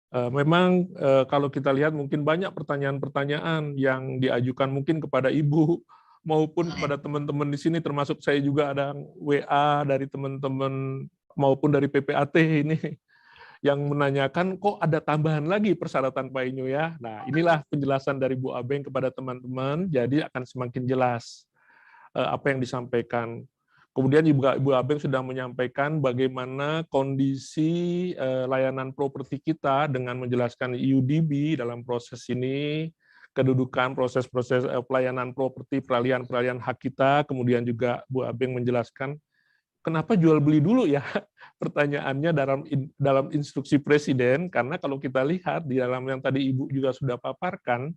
Memang kalau kita lihat mungkin banyak pertanyaan-pertanyaan yang diajukan mungkin kepada Ibu maupun kepada teman-teman di sini, termasuk saya juga ada WA dari teman-teman maupun dari PPAT ini yang menanyakan kok ada tambahan lagi persyaratan Pak Inyo ya. Nah, inilah penjelasan dari Bu Abeng kepada teman-teman, jadi akan semakin jelas apa yang disampaikan. Kemudian Ibu Abeng sudah menyampaikan bagaimana kondisi layanan properti kita dengan menjelaskan UDB dalam proses ini, kedudukan proses-proses pelayanan properti, peralihan hak kita, kemudian juga Bu Abeng menjelaskan kenapa jual beli dulu ya? Pertanyaannya dalam instruksi Presiden, karena kalau kita lihat di dalam yang tadi Ibu juga sudah paparkan,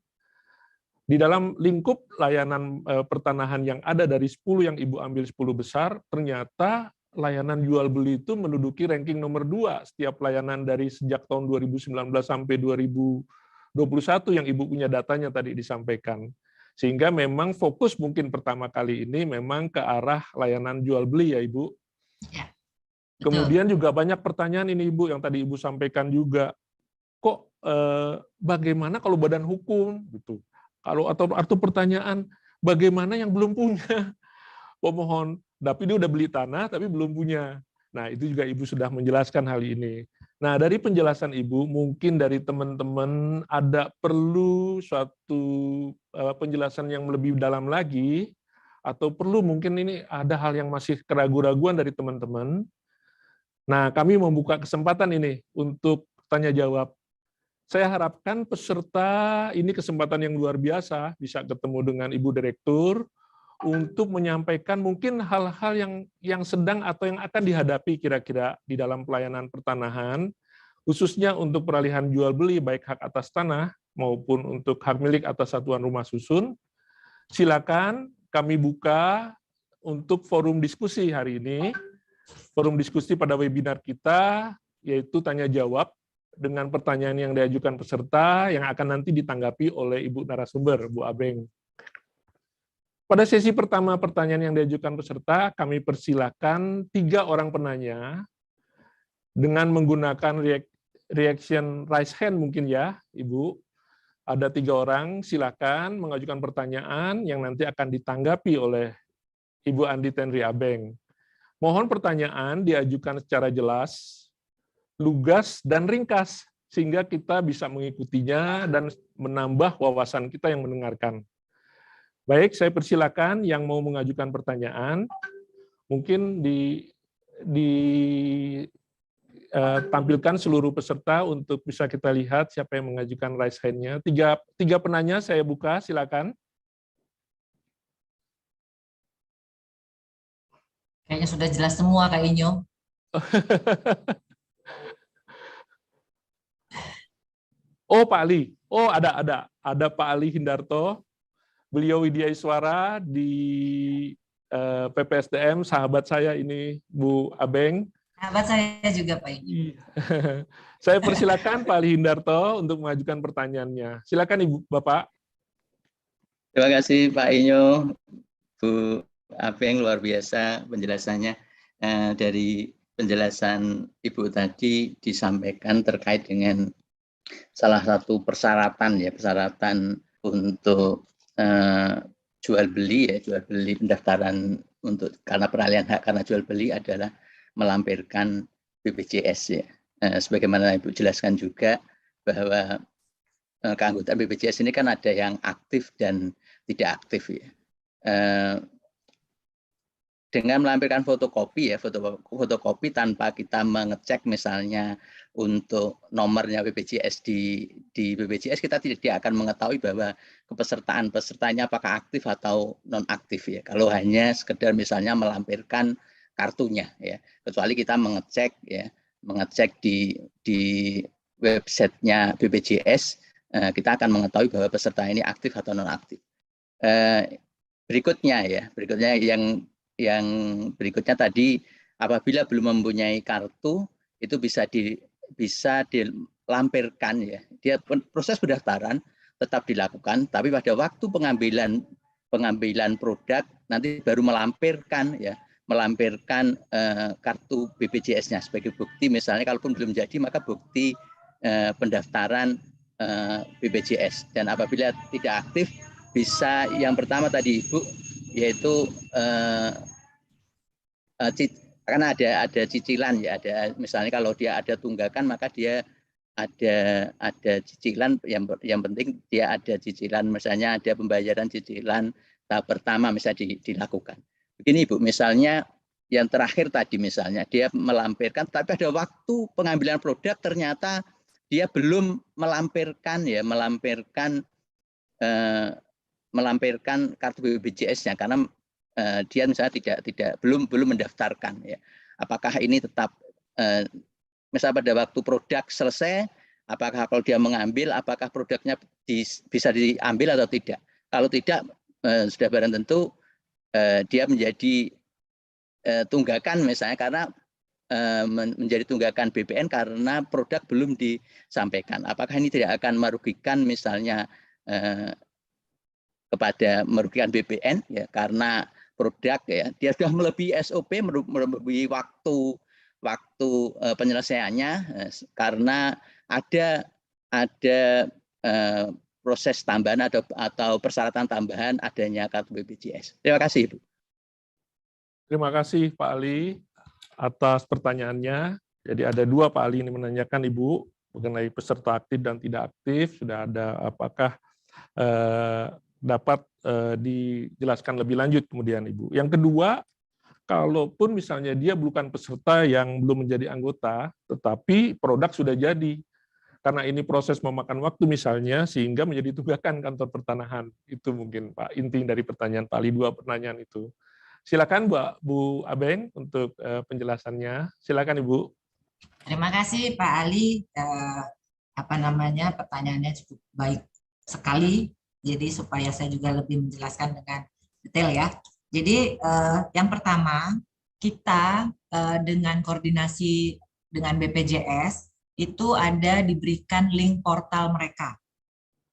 di dalam lingkup layanan pertanahan yang ada dari 10 yang Ibu ambil 10 besar, ternyata layanan jual beli itu menduduki ranking nomor 2 setiap layanan dari sejak tahun 2019 sampai 2021 yang Ibu punya datanya tadi disampaikan. Sehingga memang fokus mungkin pertama kali ini memang ke arah layanan jual beli ya Ibu. Ya, betul. Kemudian juga banyak pertanyaan ini Ibu yang tadi Ibu sampaikan juga. Kok bagaimana kalau badan hukum gitu? Atau pertanyaan bagaimana yang belum punya pemohon, tapi dia udah beli tanah tapi belum punya. Nah, itu juga Ibu sudah menjelaskan hal ini. Nah, dari penjelasan Ibu, mungkin dari teman-teman ada perlu suatu penjelasan yang lebih dalam lagi, atau perlu mungkin ini ada hal yang masih keraguan-raguan dari teman-teman. Nah, kami membuka kesempatan ini untuk tanya jawab. Saya harapkan peserta ini kesempatan yang luar biasa, bisa ketemu dengan Ibu Direktur, untuk menyampaikan mungkin hal-hal yang sedang atau yang akan dihadapi kira-kira di dalam pelayanan pertanahan, khususnya untuk peralihan jual beli baik hak atas tanah maupun untuk hak milik atas satuan rumah susun. Silakan kami buka untuk forum diskusi hari ini. Forum diskusi pada webinar kita yaitu tanya jawab dengan pertanyaan yang diajukan peserta yang akan nanti ditanggapi oleh Ibu narasumber, Bu Abeng. Pada sesi pertama pertanyaan yang diajukan peserta, kami persilakan 3 orang penanya dengan menggunakan reaction raise hand mungkin ya, Ibu. Ada 3 orang, silakan mengajukan pertanyaan yang nanti akan ditanggapi oleh Ibu Andi Tenri Abeng. Mohon pertanyaan diajukan secara jelas, lugas, dan ringkas, sehingga kita bisa mengikutinya dan menambah wawasan kita yang mendengarkan. Baik, saya persilakan yang mau mengajukan pertanyaan, mungkin tampilkan seluruh peserta untuk bisa kita lihat siapa yang mengajukan raise hand-nya. Tiga penanya saya buka, silakan. Kayaknya sudah jelas semua Kak Inyo. Oh, Pak Ali. Oh, ada Pak Ali Hindarto. Beliau Widya Iswara di PPSDM, sahabat saya ini, Bu Abeng. Sahabat saya juga Pak Inyo. Saya persilakan Pak Ali Hindarto untuk mengajukan pertanyaannya. Silakan Ibu Bapak. Terima kasih Pak Inyo, Bu Abeng, luar biasa penjelasannya. Dari penjelasan Ibu tadi disampaikan terkait dengan salah satu persyaratan untuk jual beli pendaftaran untuk karena peralihan hak karena jual beli adalah melampirkan BPJS ya. Sebagaimana Ibu jelaskan juga bahwa keanggotaan BPJS ini kan ada yang aktif dan tidak aktif ya. Dengan melampirkan fotokopi tanpa kita mengecek misalnya untuk nomornya BPJS di BPJS, kita tidak akan mengetahui bahwa pesertanya apakah aktif atau non aktif ya. Kalau hanya sekedar misalnya melampirkan kartunya ya, kecuali kita mengecek di websitenya BPJS, kita akan mengetahui bahwa peserta ini aktif atau non aktif. Berikutnya yang berikutnya tadi, apabila belum mempunyai kartu itu bisa dilampirkan ya. Proses pendaftaran tetap dilakukan, tapi pada waktu pengambilan produk nanti baru melampirkan kartu BPJS-nya sebagai bukti. Misalnya kalaupun belum jadi maka bukti pendaftaran BPJS. Dan apabila tidak aktif bisa yang pertama tadi Ibu, yaitu karena ada cicilan ya, misalnya kalau dia ada tunggakan maka dia ada cicilan, yang penting dia ada cicilan, misalnya ada pembayaran cicilan tahap pertama misalnya dilakukan. Begini Ibu, misalnya yang terakhir tadi misalnya dia melampirkan tapi pada waktu pengambilan produk ternyata dia belum melampirkan kartu BPJS-nya karena dia misalnya belum mendaftarkan ya. Apakah ini tetap misalnya pada waktu produk selesai, apakah kalau dia mengambil, apakah produknya bisa diambil atau tidak? Kalau tidak, sudah barang tentu dia menjadi tunggakan misalnya karena menjadi tunggakan BPN karena produk belum disampaikan. Apakah ini tidak akan merugikan misalnya merugikan BPN ya karena produk ya dia sudah melebihi SOP, melebihi waktu penyelesaiannya karena ada proses tambahan atau persyaratan tambahan adanya kartu BPJS. Terima kasih, Ibu. Terima kasih Pak Ali atas pertanyaannya. Jadi ada 2 Pak Ali ini menanyakan Ibu mengenai peserta aktif dan tidak aktif. Sudah ada apakah dapat dijelaskan lebih lanjut kemudian Ibu. Yang kedua, kalaupun misalnya dia bukan peserta yang belum menjadi anggota, tetapi produk sudah jadi. Karena ini proses memakan waktu misalnya, sehingga menjadi tunggakan kantor pertanahan. Itu mungkin Pak, inti dari pertanyaan Pak Ali, 2 pertanyaan itu. Silakan Bu Abeng untuk penjelasannya. Silakan Ibu. Terima kasih Pak Ali. Pertanyaannya cukup baik sekali. Jadi supaya saya juga lebih menjelaskan dengan detail ya. Jadi yang pertama, kita dengan koordinasi dengan BPJS itu ada diberikan link portal mereka.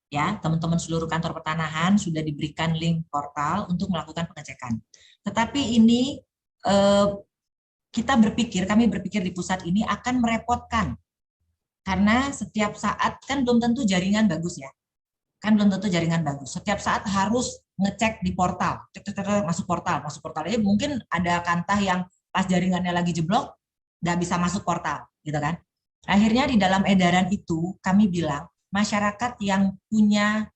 Ya, teman-teman seluruh kantor pertanahan sudah diberikan link portal untuk melakukan pengecekan. Tetapi ini kami berpikir di pusat ini akan merepotkan. Karena setiap saat kan belum tentu jaringan bagus ya. Setiap saat harus ngecek di portal, masuk portal aja mungkin ada kantah yang pas jaringannya lagi jeblok nggak bisa masuk portal, gitu kan? Akhirnya di dalam edaran itu kami bilang masyarakat yang punya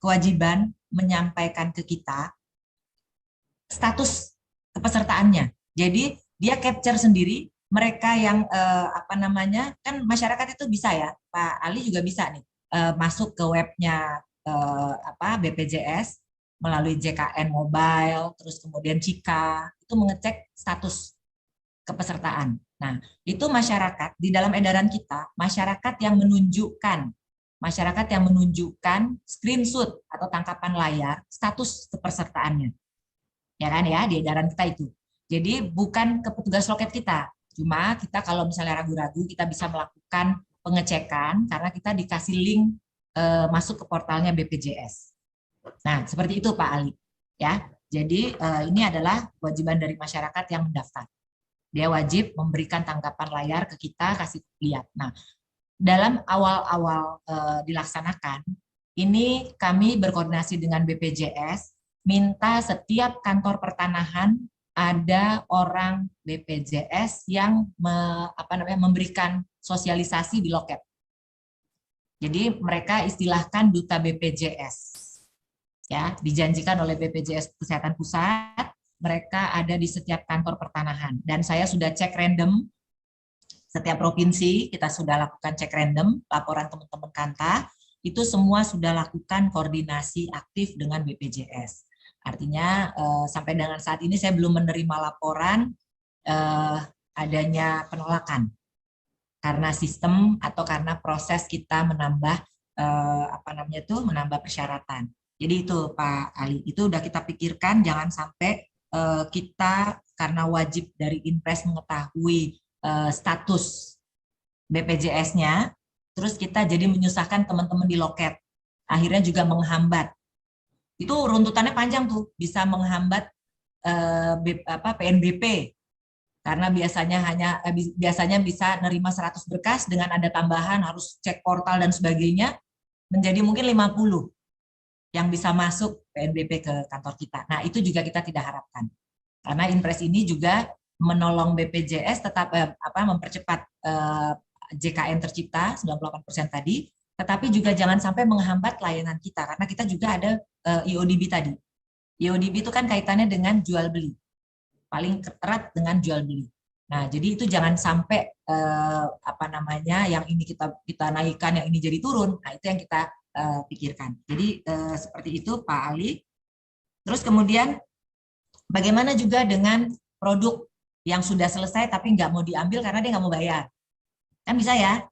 kewajiban menyampaikan ke kita status kepesertaannya. Jadi dia capture sendiri mereka yang kan masyarakat itu bisa ya, Pak Ali juga bisa nih. Masuk ke webnya BPJS melalui JKN Mobile, terus kemudian Cika, itu mengecek status kepesertaan. Nah, itu masyarakat, di dalam edaran kita, masyarakat yang menunjukkan screenshot atau tangkapan layar status kepesertaannya. Ya kan ya, di edaran kita itu. Jadi bukan ke petugas loket kita, cuma kita kalau misalnya ragu-ragu, kita bisa melakukan pengecekan karena kita dikasih link masuk ke portalnya BPJS. Nah, seperti itu Pak Ali. Ya, jadi ini adalah kewajiban dari masyarakat yang mendaftar. Dia wajib memberikan tangkapan layar ke kita, kasih lihat. Nah, dalam awal-awal dilaksanakan, ini kami berkoordinasi dengan BPJS, minta setiap kantor pertanahan ada orang BPJS yang memberikan sosialisasi di loket. Jadi mereka istilahkan duta BPJS. Ya, dijanjikan oleh BPJS Kesehatan Pusat, mereka ada di setiap kantor pertanahan. Dan saya sudah cek random setiap provinsi, kita sudah lakukan cek random laporan teman-teman Kanta, itu semua sudah lakukan koordinasi aktif dengan BPJS. Artinya sampai dengan saat ini saya belum menerima laporan adanya penolakan karena sistem atau karena proses kita menambah menambah persyaratan. Jadi itu Pak Ali, itu udah kita pikirkan jangan sampai kita karena wajib dari Inpres mengetahui status BPJS-nya, terus kita jadi menyusahkan teman-teman di loket, akhirnya juga menghambat. Itu runtutannya panjang tuh, bisa menghambat PNBP karena biasanya bisa nerima 100 berkas, dengan ada tambahan harus cek portal dan sebagainya, menjadi mungkin 50 yang bisa masuk PNBP ke kantor kita. Nah, itu juga kita tidak harapkan. Karena Inpres ini juga menolong BPJS tetap mempercepat JKN tercipta 98% tadi, tetapi juga jangan sampai menghambat layanan kita, karena kita juga ada IODB tadi. IODB itu kan kaitannya dengan jual beli, paling erat dengan jual beli. Nah, jadi itu jangan sampai yang ini kita naikkan, yang ini jadi turun. Nah, itu yang kita pikirkan. Jadi seperti itu Pak Ali. Terus kemudian Bagaimana juga dengan produk yang sudah selesai tapi nggak mau diambil karena dia nggak mau bayar? Kan bisa ya,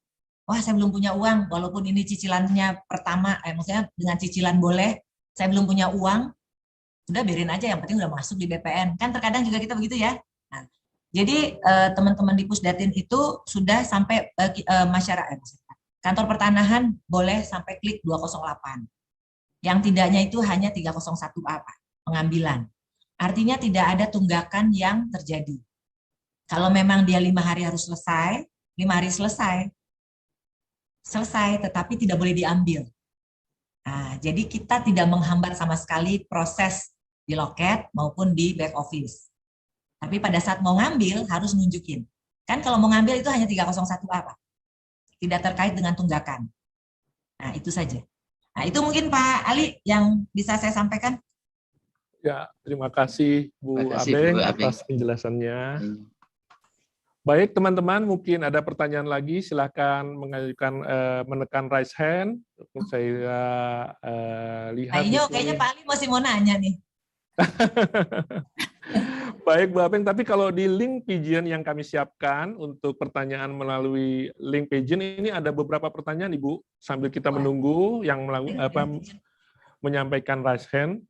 wah saya belum punya uang, walaupun ini cicilannya pertama, maksudnya dengan cicilan boleh, saya belum punya uang, udah biarin aja, yang penting udah masuk di BPN. Kan terkadang juga kita begitu ya. Nah, jadi teman-teman di Pusdatin itu sudah sampai masyarakat, kantor pertanahan boleh sampai klik 208. Yang tidaknya itu hanya 301A, Pak, pengambilan. Artinya tidak ada tunggakan yang terjadi. Kalau memang dia 5 hari harus selesai, 5 hari selesai, tetapi tidak boleh diambil. Nah, jadi kita tidak menghambat sama sekali proses di loket maupun di back office. Tapi pada saat mau ngambil harus nunjukin. Kan kalau mau ngambil itu hanya 301A, Pak. Tidak terkait dengan tunggakan. Nah, itu saja. Nah, itu mungkin Pak Ali yang bisa saya sampaikan. Ya, terima kasih Bu Terima kasih, Abeng Bu Abeng. atas penjelasannya. Baik, teman-teman, mungkin ada pertanyaan lagi, silakan mengajukan menekan raise hand. Saya lihat di Kayaknya sini. Pak Ali masih mau nanya nih. Baik, Bu Abeng, tapi kalau di link Pigeon yang kami siapkan untuk pertanyaan melalui link Pigeon ini ada beberapa pertanyaan, Ibu, sambil kita menunggu yang menyampaikan raise hand.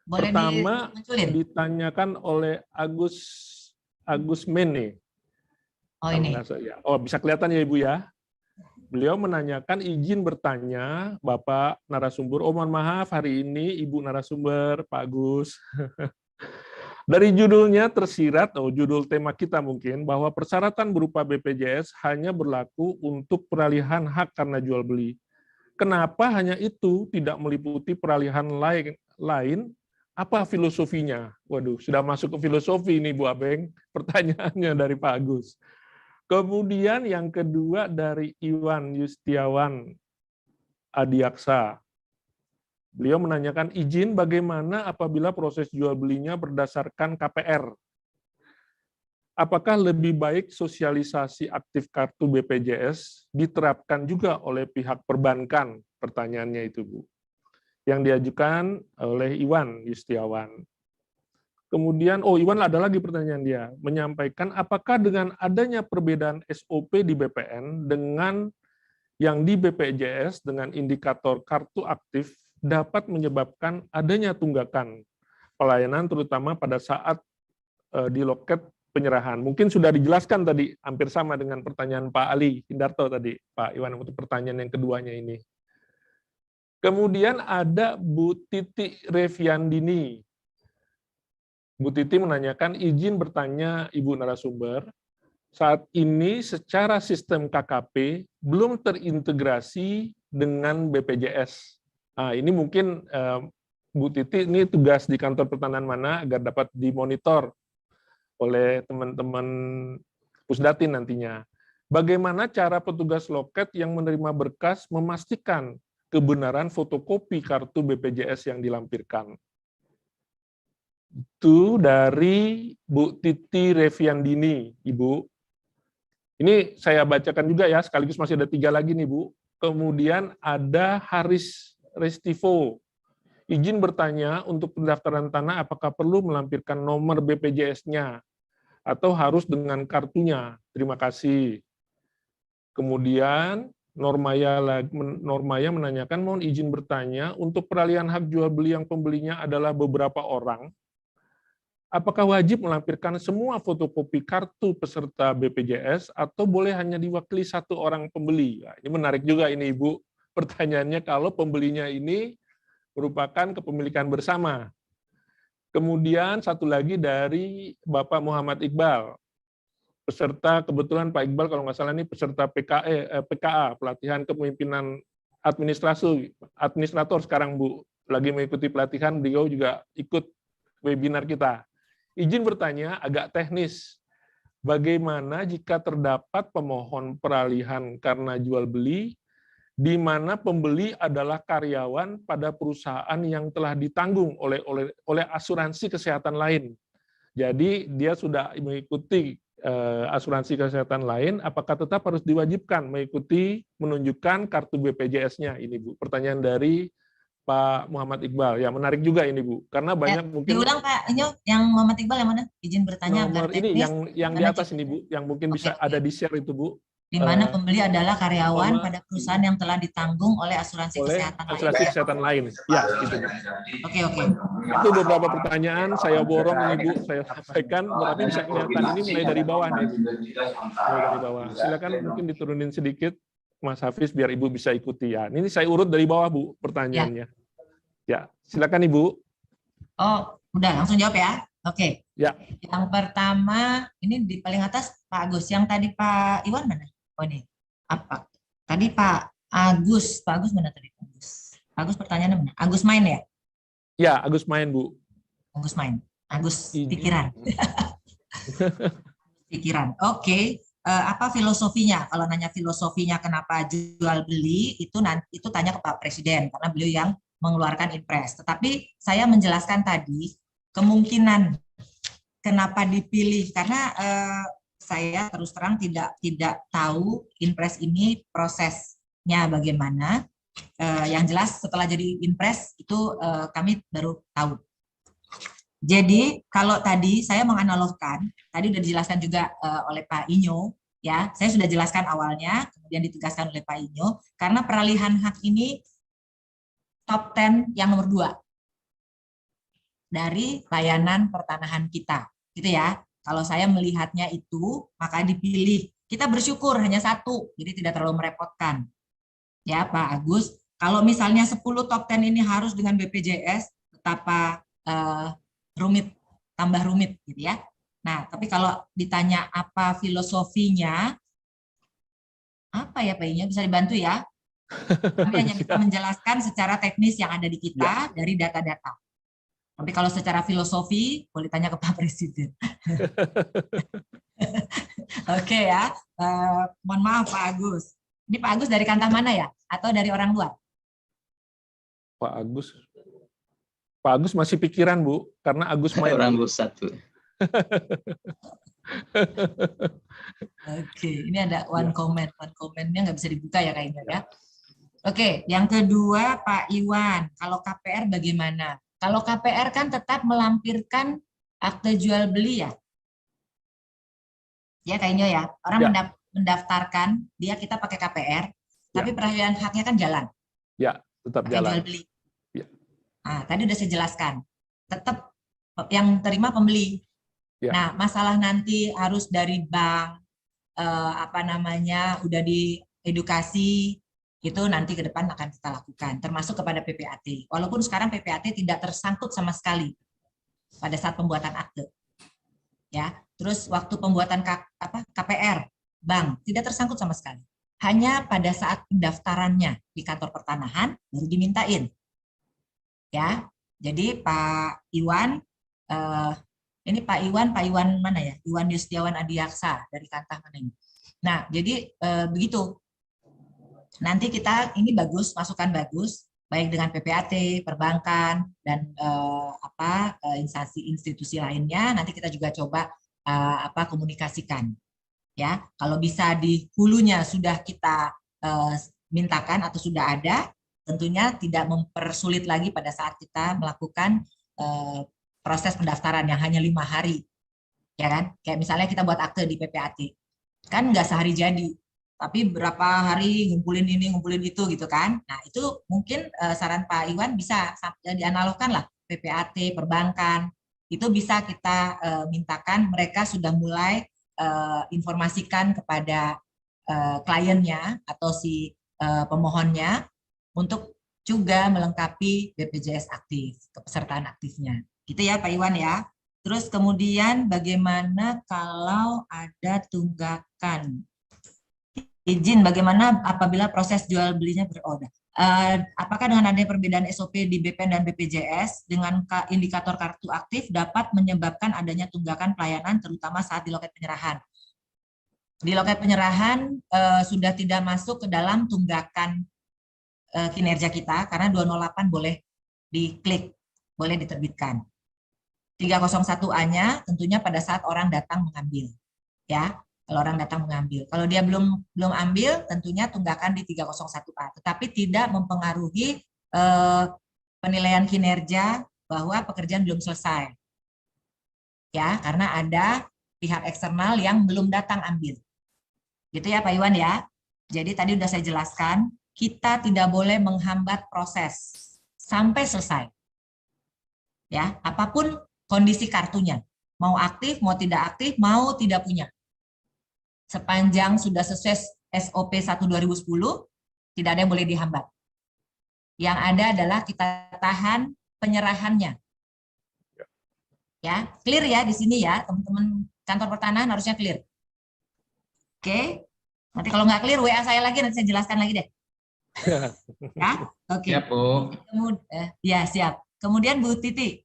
Boleh Pertama dimunculin? ditanyakan oleh Agus Mene. Oh ini. Oh, bisa kelihatan ya Ibu ya. Beliau menanyakan izin bertanya, Bapak narasumber. Oh, mohon maaf hari ini Ibu narasumber, Pak Agus. Dari judulnya tersirat, judul tema kita mungkin, bahwa persyaratan berupa BPJS hanya berlaku untuk peralihan hak karena jual beli. Kenapa hanya itu, tidak meliputi peralihan lain? Apa filosofinya? Waduh, sudah masuk ke filosofi ini Bu Abeng, pertanyaannya dari Pak Agus. Kemudian yang kedua dari Iwan Yustiawan Adiaksa. Beliau menanyakan izin bagaimana apabila proses jual belinya berdasarkan KPR. Apakah lebih baik sosialisasi aktif kartu BPJS diterapkan juga oleh pihak perbankan? Pertanyaannya itu, Bu. Yang diajukan oleh Iwan Yustiawan. Kemudian, Iwan ada lagi pertanyaan dia, menyampaikan apakah dengan adanya perbedaan SOP di BPN dengan yang di BPJS dengan indikator kartu aktif dapat menyebabkan adanya tunggakan pelayanan terutama pada saat di loket penyerahan. Mungkin sudah dijelaskan tadi, hampir sama dengan pertanyaan Pak Ali Hindarto tadi, Pak Iwan, untuk pertanyaan yang keduanya ini. Kemudian ada Bu Titi Reviandini. Bu Titi menanyakan izin bertanya Ibu narasumber, saat ini secara sistem KKP belum terintegrasi dengan BPJS. Nah, ini mungkin Bu Titi ini tugas di kantor pertanahan mana agar dapat dimonitor oleh teman-teman Pusdatin nantinya. Bagaimana cara petugas loket yang menerima berkas memastikan kebenaran fotokopi kartu BPJS yang dilampirkan? Itu dari Bu Titi Reviandini, Ibu. Ini saya bacakan juga ya, sekaligus masih ada 3 lagi nih, Bu. Kemudian ada Haris Restivo. Izin bertanya untuk pendaftaran tanah apakah perlu melampirkan nomor BPJS-nya atau harus dengan kartunya? Terima kasih. Kemudian Normaya menanyakan, mohon izin bertanya, untuk peralihan hak jual beli yang pembelinya adalah beberapa orang, apakah wajib melampirkan semua fotokopi kartu peserta BPJS atau boleh hanya diwakili 1 orang pembeli? Nah, ini menarik juga ini Ibu, pertanyaannya kalau pembelinya ini merupakan kepemilikan bersama. Kemudian satu lagi dari Bapak Muhammad Iqbal, peserta, kebetulan Pak Iqbal kalau nggak salah ini peserta PKA, pelatihan kepemimpinan administrator sekarang Bu, lagi mengikuti pelatihan, beliau juga ikut webinar kita. Izin bertanya agak teknis, bagaimana jika terdapat pemohon peralihan karena jual beli, di mana pembeli adalah karyawan pada perusahaan yang telah ditanggung oleh asuransi kesehatan lain. Jadi dia sudah mengikuti asuransi kesehatan lain, apakah tetap harus diwajibkan mengikuti menunjukkan kartu BPJS-nya? Ini Bu, pertanyaan dari Pak Muhammad Iqbal. Ya, menarik juga ini, Bu. Karena banyak mungkin Diulang Pak Inyo, yang Muhammad Iqbal yang mana? Izin bertanya agar nomor ini teknis. yang di atas ini, Bu, yang mungkin bisa Oke. ada di share itu, Bu. Di mana pembeli adalah karyawan sama- pada perusahaan yang telah ditanggung oleh asuransi Oleh kesehatan asuransi lainnya. kesehatan lain. Ya, gitu, Bu. Oke. Itu beberapa pertanyaan saya borong nih, Bu, saya sampaikan, tapi bisa kelihatan ini mulai dari bawah nih, Bu. Mulai dari bawah. Silakan mungkin diturunin sedikit, Mas Hafiz, biar Ibu bisa ikuti ya. Ini saya urut dari bawah, Bu, pertanyaannya. Ya, silakan Ibu. Oh, udah langsung jawab ya. Oke. Ya. Yang pertama, ini di paling atas Pak Agus. Yang tadi Pak Iwan mana? Oh ini. Apa? Tadi Pak Agus. Pak Agus mana tadi? Pak Agus pertanyaannya mana? Agus main ya? Ya, Agus main, Bu. Agus main. Agus Ini. pikiran. Pikiran. Oke. Apa filosofinya? Kalau nanya filosofinya kenapa jual beli, itu tanya ke Pak Presiden karena beliau yang mengeluarkan impres. Tetapi saya menjelaskan tadi kemungkinan kenapa dipilih karena saya terus terang tidak tahu impres ini prosesnya bagaimana. Yang jelas setelah jadi impres itu kami baru tahu. Jadi kalau tadi saya menganalogkan, tadi sudah dijelaskan juga oleh Pak Inyo, ya saya sudah jelaskan awalnya, kemudian ditegaskan oleh Pak Inyo, karena peralihan hak ini top 10 yang nomor 2 dari layanan pertanahan kita, gitu ya. Kalau saya melihatnya itu, maka dipilih. Kita bersyukur hanya 1, jadi tidak terlalu merepotkan. Ya Pak Agus, kalau misalnya 10 top 10 ini harus dengan BPJS, betapa rumit, tambah rumit gitu ya. Nah, tapi kalau ditanya apa filosofinya, apa ya Pak Inya, bisa dibantu ya? Kami hanya bisa menjelaskan secara teknis yang ada di kita dari data-data. Tapi kalau secara filosofi, boleh tanya ke Pak Presiden. Oke ya, mohon maaf Pak Agus. Ini Pak Agus dari kantor mana ya? Atau dari orang luar? Pak Agus masih pikiran, Bu, karena Agus main. Orang pusat, Bu. Oke, ini ada one comment. One comment-nya nggak bisa dibuka ya kayaknya ya. Oke, yang kedua Pak Iwan, kalau KPR bagaimana? Kalau KPR kan tetap melampirkan akte jual beli ya? Ya kayaknya ya, orang mendaftarkan, dia kita pakai KPR, tapi peralihan haknya kan jalan. Ya, tetap pakai jalan. Jual beli. Ya. Nah, tadi udah saya jelaskan. Tetap yang terima pembeli. Ya. Nah, masalah nanti harus dari bank, udah diedukasi, itu nanti ke depan akan kita lakukan, termasuk kepada PPAT. Walaupun sekarang PPAT tidak tersangkut sama sekali pada saat pembuatan akte. Ya, terus waktu pembuatan KPR, bank tidak tersangkut sama sekali. Hanya pada saat pendaftarannya di kantor pertanahan baru dimintain. Ya, jadi Pak Iwan, ini Pak Iwan mana ya? Iwan Yustiawan Adiaksa dari Kantah mana ini? Nah, jadi begitu. Nanti kita ini bagus, masukan bagus, baik dengan PPAT, perbankan, dan instansi institusi lainnya. Nanti kita juga coba komunikasikan. Ya, kalau bisa di hulunya sudah kita mintakan atau sudah ada, tentunya tidak mempersulit lagi pada saat kita melakukan proses pendaftaran yang hanya 5 hari, ya kan? Kayak misalnya kita buat akte di PPAT, kan nggak sehari jadi, tapi berapa hari ngumpulin ini, ngumpulin itu gitu kan? Nah itu mungkin saran Pak Iwan bisa dianalogkan lah PPAT, perbankan, itu bisa kita mintakan mereka sudah mulai informasikan kepada kliennya atau si pemohonnya untuk juga melengkapi BPJS aktif, kepesertaan aktifnya. Gitu ya Pak Iwan ya. Terus kemudian bagaimana kalau ada tunggakan? Izin bagaimana apabila proses jual belinya beroda? Apakah dengan adanya perbedaan SOP di BPN dan BPJS dengan indikator kartu aktif dapat menyebabkan adanya tunggakan pelayanan terutama saat di loket penyerahan? Di loket penyerahan sudah tidak masuk ke dalam tunggakan kinerja kita karena 208 boleh diklik, boleh diterbitkan. 301A-nya tentunya pada saat orang datang mengambil. Ya, kalau orang datang mengambil. Kalau dia belum ambil, tentunya tunggakan di 301A. Tetapi tidak mempengaruhi penilaian kinerja bahwa pekerjaan belum selesai. Ya, karena ada pihak eksternal yang belum datang ambil. Gitu ya Pak Iwan ya. Jadi tadi sudah saya jelaskan, kita tidak boleh menghambat proses sampai selesai. Ya, apapun kondisi kartunya. Mau aktif, mau tidak aktif, mau tidak punya. Sepanjang sudah sesuai SOP 1/2010, tidak ada yang boleh dihambat. Yang ada adalah kita tahan penyerahannya. Ya, clear ya di sini ya, teman-teman kantor pertanahan harusnya clear. Oke. Nanti kalau nggak clear, WA saya lagi, nanti saya jelaskan lagi deh. Ya, oke. Ya, Bu. Ya, siap. Kemudian Bu Titi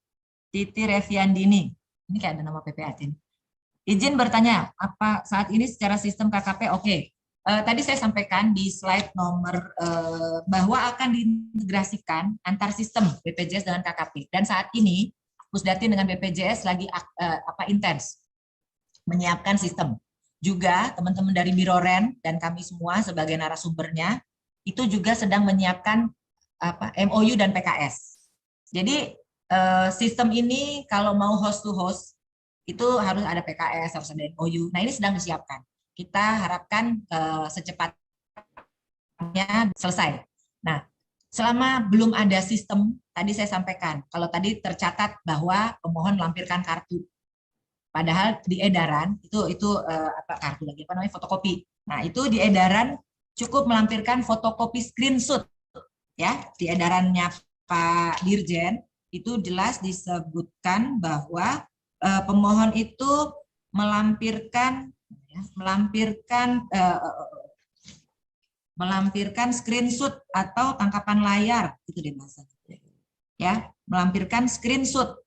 Reviandini. Ini kayak ada nama PPAT ini. Izin bertanya, apa saat ini secara sistem KKP oke? Tadi saya sampaikan di slide nomor bahwa akan diintegrasikan antar sistem BPJS dengan KKP. Dan saat ini Pusdatin dengan BPJS lagi intens menyiapkan sistem. Juga teman-teman dari Biro Ren dan kami semua sebagai narasumbernya itu juga sedang menyiapkan MOU dan PKS. Jadi sistem ini kalau mau host to host itu harus ada PKS, harus ada MOU. Nah, ini sedang disiapkan. Kita harapkan secepatnya selesai. Nah, selama belum ada sistem, tadi saya sampaikan, kalau tadi tercatat bahwa pemohon melampirkan kartu, padahal di edaran itu kartu lagi apa namanya fotokopi. Nah, itu di edaran cukup melampirkan fotokopi screenshot ya. Di edarannya Pak Dirjen itu jelas disebutkan bahwa pemohon itu melampirkan screenshot atau tangkapan layar itu deh bahasanya. Ya, melampirkan screenshot.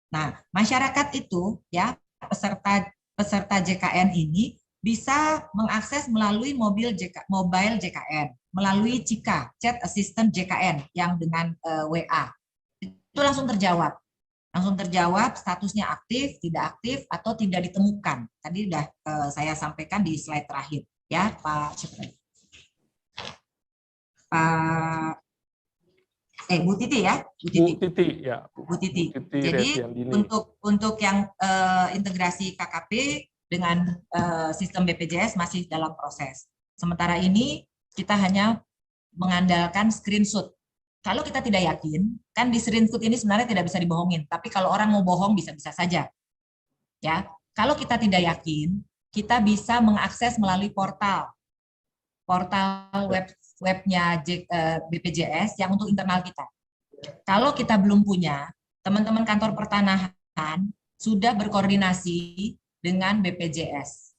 Nah, masyarakat itu ya peserta JKN ini bisa mengakses melalui mobile JKN, melalui Cika, Chat Assistant JKN yang dengan WA. Itu langsung terjawab. Statusnya aktif, tidak aktif, atau tidak ditemukan. Tadi sudah saya sampaikan di slide terakhir. Ya, Bu Titi ya, Bu Titi. Jadi untuk yang integrasi KKP dengan sistem BPJS masih dalam proses. Sementara ini kita hanya mengandalkan screenshot. Kalau kita tidak yakin, kan di screenshot ini sebenarnya tidak bisa dibohongin. Tapi kalau orang mau bohong bisa-bisa saja. Ya, kalau kita tidak yakin, kita bisa mengakses melalui portal webnya BPJS yang untuk internal kita. Kalau kita belum punya, teman-teman kantor pertanahan sudah berkoordinasi dengan BPJS.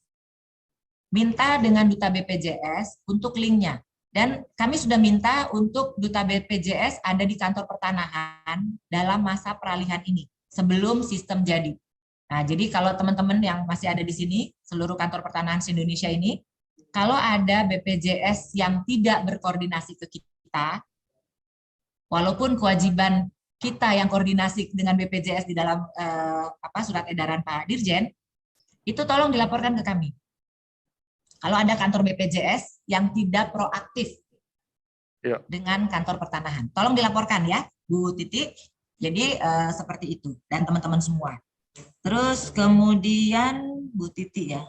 Minta dengan duta BPJS untuk linknya. Dan kami sudah minta untuk duta BPJS ada di kantor pertanahan dalam masa peralihan ini, sebelum sistem jadi. Nah, jadi kalau teman-teman yang masih ada di sini, seluruh kantor pertanahan se-Indonesia ini, kalau ada BPJS yang tidak berkoordinasi ke kita, walaupun kewajiban kita yang koordinasi dengan BPJS di dalam surat edaran Pak Dirjen, itu tolong dilaporkan ke kami. Kalau ada kantor BPJS yang tidak proaktif dengan kantor pertanahan, tolong dilaporkan ya, Bu Titi. Jadi seperti itu dan teman-teman semua. Terus kemudian Bu Titi ya.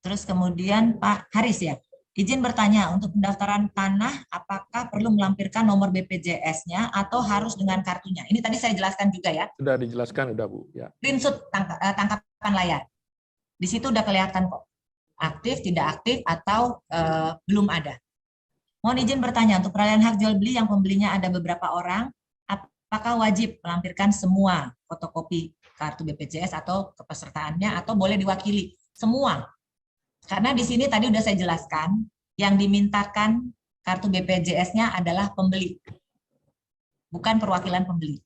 Terus kemudian Pak Haris ya, izin bertanya untuk pendaftaran tanah apakah perlu melampirkan nomor BPJS-nya atau harus dengan kartunya? Ini tadi saya jelaskan juga ya. Sudah dijelaskan, udah Bu. Ya. Screenshot tangkapan layar. Di situ udah kelihatan kok, aktif, tidak aktif, atau belum ada. Mohon izin bertanya, untuk peralihan hak jual beli yang pembelinya ada beberapa orang, apakah wajib melampirkan semua fotokopi kartu BPJS atau kepesertaannya, atau boleh diwakili? Semua. Karena di sini tadi udah saya jelaskan, yang dimintakan kartu BPJS-nya adalah pembeli, bukan perwakilan pembeli.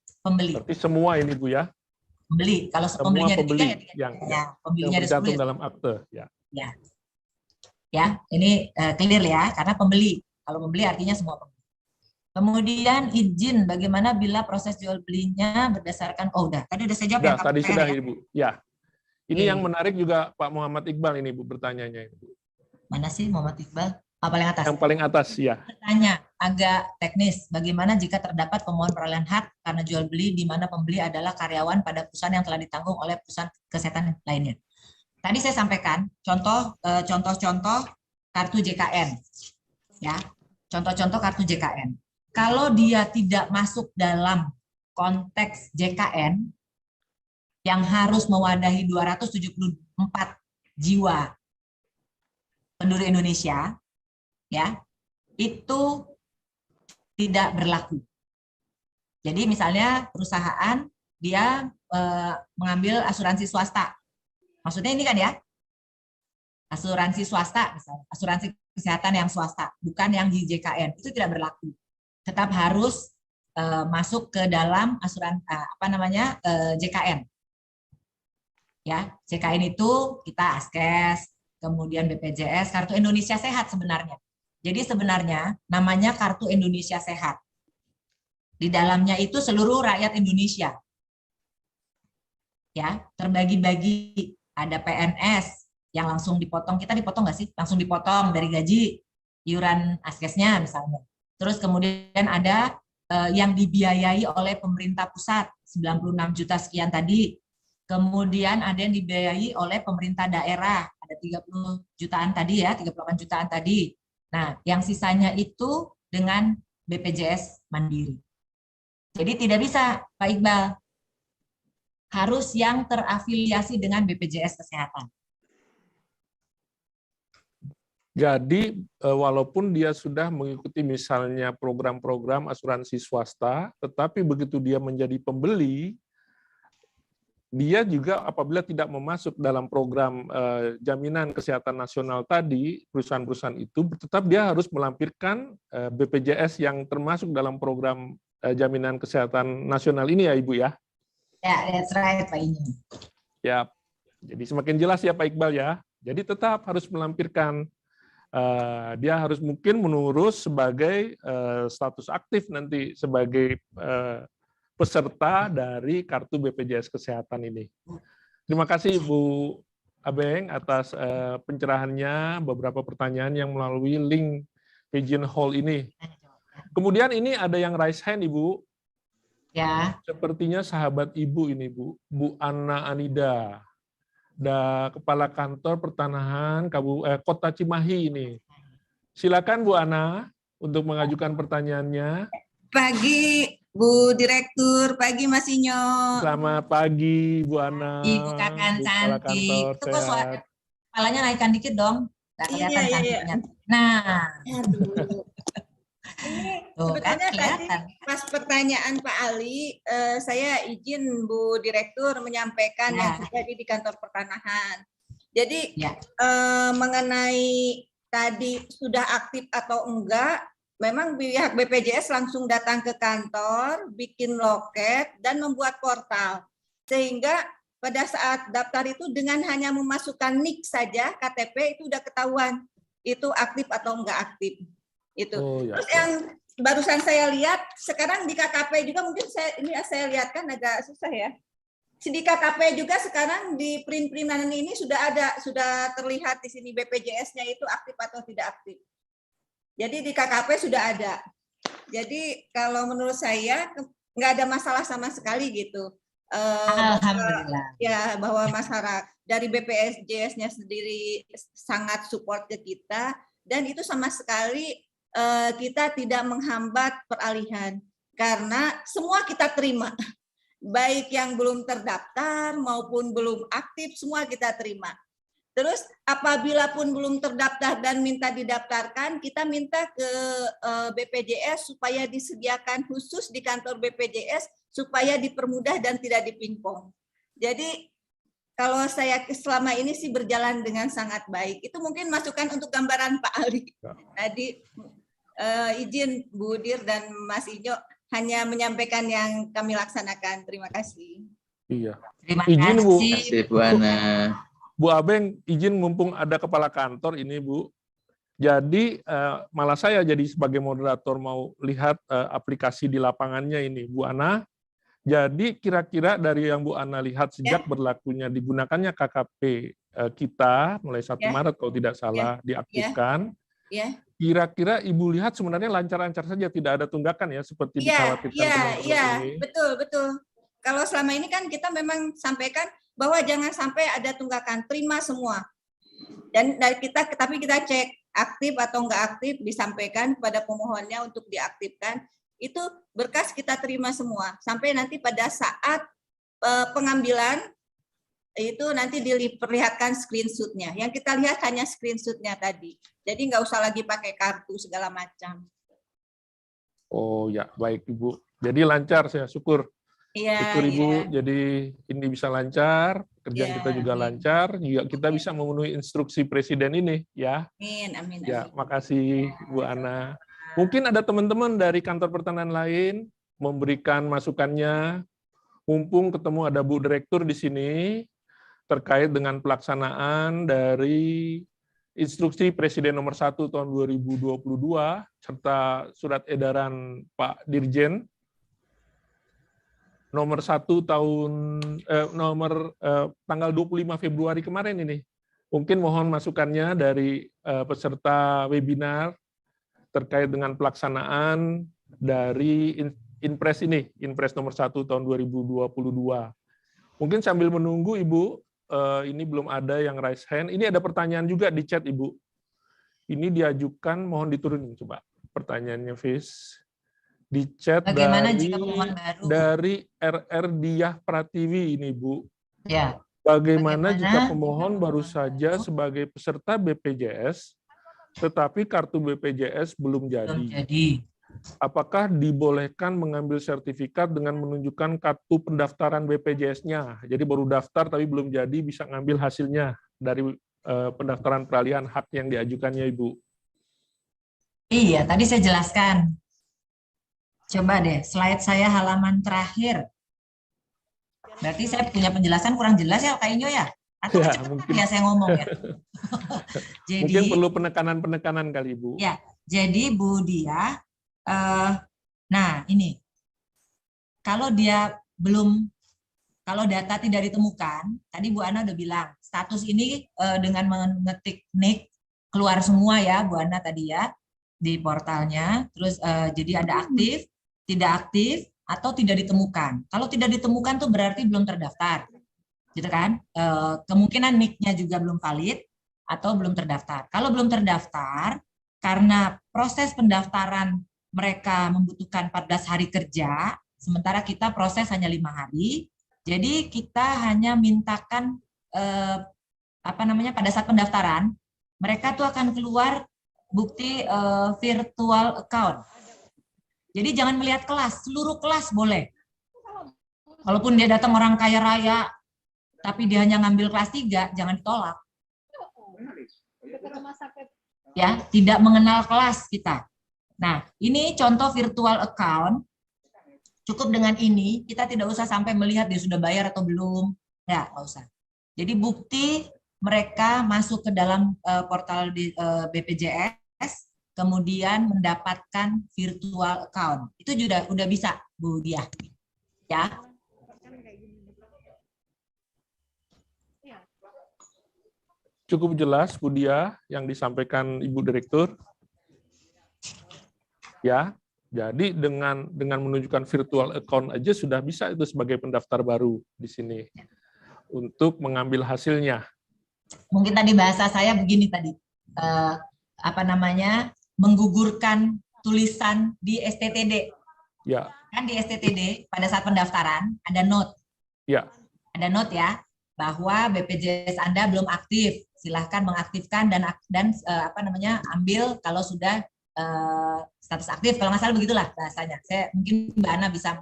Berarti semua ini Bu ya? Pembeli. Kalau semua pembelinya pembeli ada 3, ya, pembelinya yang ada 10 tercantum dalam akte. Ya, ini clear ya, karena pembeli. Kalau pembeli artinya semua pembeli. Kemudian izin, bagaimana bila proses jual belinya berdasarkan, tadi udah saya jawab ya. Tadi sudah Ibu. Ya. Ini Oke. yang menarik juga Pak Muhammad Iqbal ini Bu pertanyaannya. Mana sih Muhammad Iqbal? Paling atas. Yang paling atas ya. Bertanya, agak teknis. Bagaimana jika terdapat pemohon peralihan hak karena jual beli di mana pembeli adalah karyawan pada perusahaan yang telah ditanggung oleh perusahaan kesehatan lainnya. Tadi saya sampaikan contoh-contoh kartu JKN, ya, contoh-contoh kartu JKN. Kalau dia tidak masuk dalam konteks JKN yang harus mewadahi 274 jiwa penduduk Indonesia, ya, itu tidak berlaku. Jadi misalnya perusahaan dia mengambil asuransi swasta, maksudnya ini kan ya, asuransi swasta, misalnya asuransi kesehatan yang swasta, bukan yang di JKN, itu tidak berlaku. Tetap harus masuk ke dalam asuransi JKN. Ya, JKN itu kita Askes, kemudian BPJS, Kartu Indonesia Sehat sebenarnya. Jadi sebenarnya namanya Kartu Indonesia Sehat. Di dalamnya itu seluruh rakyat Indonesia. Ya, terbagi-bagi. Ada PNS yang langsung dipotong, kita dipotong nggak sih? Langsung dipotong dari gaji, iuran Askesnya misalnya. Terus kemudian ada yang dibiayai oleh pemerintah pusat, 96 juta sekian tadi. Kemudian ada yang dibiayai oleh pemerintah daerah, ada 30 jutaan tadi ya, 38 jutaan tadi. Nah, yang sisanya itu dengan BPJS Mandiri. Jadi tidak bisa, Pak Iqbal. Harus yang terafiliasi dengan BPJS Kesehatan. Jadi walaupun dia sudah mengikuti misalnya program-program asuransi swasta, tetapi begitu dia menjadi pembeli, dia juga apabila tidak memasuk dalam program jaminan kesehatan nasional tadi, perusahaan-perusahaan itu tetap dia harus melampirkan BPJS yang termasuk dalam program jaminan kesehatan nasional ini ya Ibu ya? Ya, that's right Pak Inyo. Ya, jadi semakin jelas ya Pak Iqbal ya. Jadi tetap harus melampirkan, dia harus mungkin menurus sebagai status aktif nanti sebagai peserta dari kartu BPJS Kesehatan ini. Terima kasih Bu Abeng atas pencerahannya, beberapa pertanyaan yang melalui link Pigeon Hall ini. Kemudian ini ada yang raise hand Ibu. Ya. Sepertinya sahabat Ibu ini Bu Anna Anida, Kepala Kantor Pertanahan Kota Cimahi ini. Silakan Bu Anna untuk mengajukan pertanyaannya. Pagi Bu Direktur, pagi Mas Inyo. Selamat pagi Bu Ana. Ibu Kakan cantik. Itu kok suara kepalanya naikkan dikit dong. Nggak kelihatan cantiknya. Nah. Aduh. Ini sebetulnya tadi pas pertanyaan Pak Ali, saya izin Bu Direktur menyampaikan yang terjadi di kantor pertanahan. Jadi mengenai tadi sudah aktif atau enggak, memang pihak BPJS langsung datang ke kantor, bikin loket, dan membuat portal. Sehingga pada saat daftar itu dengan hanya memasukkan NIK saja, KTP itu udah ketahuan itu aktif atau enggak aktif. Itu. Terus yang barusan saya lihat, sekarang di KKP juga mungkin saya lihat kan agak susah ya. Di KKP juga sekarang di print-printan ini sudah terlihat di sini BPJS-nya itu aktif atau tidak aktif. Jadi di KKP sudah ada. Jadi kalau menurut saya nggak ada masalah sama sekali gitu. Alhamdulillah. Ya bahwa masyarakat dari BPJS-nya sendiri sangat support ke kita dan itu sama sekali kita tidak menghambat peralihan karena semua kita terima. Baik yang belum terdaftar maupun belum aktif semua kita terima. Terus apabila pun belum terdaftar dan minta didaftarkan, kita minta ke BPJS supaya disediakan khusus di kantor BPJS supaya dipermudah dan tidak dipingpong. Jadi kalau saya selama ini sih berjalan dengan sangat baik. Itu mungkin masukan untuk gambaran Pak Ali. Tadi izin Bu Dir dan Mas Inyo hanya menyampaikan yang kami laksanakan. Terima kasih. Iya. Terima izin Bu. Terima kasih Bu Ana. Bu Abeng, izin mumpung ada kepala kantor ini Bu. Jadi malah saya jadi sebagai moderator mau lihat aplikasi di lapangannya ini Bu Ana. Jadi kira-kira dari yang Bu Ana lihat sejak berlakunya digunakannya KKP kita mulai 1 Maret kalau tidak salah diaktifkan. Kira-kira Ibu lihat sebenarnya lancar-lancar saja, tidak ada tunggakan ya, seperti dikhawatirkan teman-teman ini. Betul. Kalau selama ini kan kita memang sampaikan bahwa jangan sampai ada tunggakan, terima semua. Dan dari kita, tapi kita cek aktif atau enggak aktif, disampaikan kepada pemohonnya untuk diaktifkan. Itu berkas kita terima semua. Sampai nanti pada saat pengambilan, itu nanti diperlihatkan screenshot-nya. Yang kita lihat hanya screenshot-nya tadi. Jadi nggak usah lagi pakai kartu segala macam. Oh ya, baik Ibu. Jadi lancar, saya syukur. Iya, Syukur Ibu, iya. jadi ini bisa lancar, kerjaan Ya, kita juga amin. lancar, juga kita bisa memenuhi instruksi Presiden ini, ya. Amin. Ya, makasih Bu Ana. Mungkin ada teman-teman dari kantor pertanian lain memberikan masukannya. Mumpung ketemu ada Bu Direktur di sini terkait dengan pelaksanaan dari Instruksi Presiden nomor 1 tahun 2022 serta surat edaran Pak Dirjen nomor 1 tahun tanggal 25 Februari kemarin ini. Mungkin mohon masukannya dari peserta webinar terkait dengan pelaksanaan dari Inpres ini, Inpres nomor 1 tahun 2022. Mungkin sambil menunggu Ibu, ini belum ada yang raise hand. Ini ada pertanyaan juga di chat Ibu. Ini diajukan, mohon diturunin coba pertanyaannya, Fis. Di chat Bagaimana jika pemohon baru? dari RR Diah Pratiwi ini, Bu. Ya. Bagaimana jika pemohon baru saja sebagai peserta BPJS, tetapi kartu BPJS belum jadi? Apakah dibolehkan mengambil sertifikat dengan menunjukkan kartu pendaftaran BPJS-nya? Jadi baru daftar tapi belum jadi, bisa ngambil hasilnya dari pendaftaran peralihan hak yang diajukannya, Ibu. Iya, tadi saya jelaskan. Coba deh, slide saya halaman terakhir. Berarti saya punya penjelasan kurang jelas ya, Kak Inyo ya? Atau Ya, kecepatan ya saya ngomong ya? Jadi, mungkin perlu penekanan-penekanan kali, Bu. Ya, jadi Bu Dia, nah ini, kalau dia belum, kalau data tidak ditemukan, tadi Bu Ana udah bilang, status ini dengan mengetik NIK, keluar semua ya Bu Ana tadi ya, di portalnya, terus jadi ada aktif, tidak aktif, atau tidak ditemukan. Kalau tidak ditemukan tuh berarti belum terdaftar, gitu kan? Kemungkinan NIK-nya juga belum valid atau belum terdaftar. Kalau belum terdaftar, karena proses pendaftaran mereka membutuhkan 14 hari kerja, sementara kita proses hanya 5 hari. Jadi kita hanya mintakan pada saat pendaftaran, mereka tuh akan keluar bukti virtual account. Jadi jangan melihat kelas, seluruh kelas boleh. Walaupun dia datang orang kaya raya, tapi dia hanya ngambil kelas 3, jangan ditolak. Ya, tidak mengenal kelas kita. Nah, ini contoh virtual account. Cukup dengan ini, kita tidak usah sampai melihat dia sudah bayar atau belum. Ya, nggak usah. Jadi bukti mereka masuk ke dalam portal BPJS, kemudian mendapatkan virtual account. Itu juga udah bisa, Bu Dia. Ya. Cukup jelas, Bu Dia, yang disampaikan Ibu Direktur. Ya, jadi dengan menunjukkan virtual account aja sudah bisa itu sebagai pendaftar baru di sini untuk mengambil hasilnya. Mungkin tadi bahasa saya begini tadi, menggugurkan tulisan di STTD. Ya. Kan di STTD pada saat pendaftaran ada note. Ya. Ada note ya bahwa BPJS Anda belum aktif. Silahkan mengaktifkan dan ambil kalau sudah status aktif. Kalau nggak salah begitulah bahasanya. Mungkin Mbak Ana bisa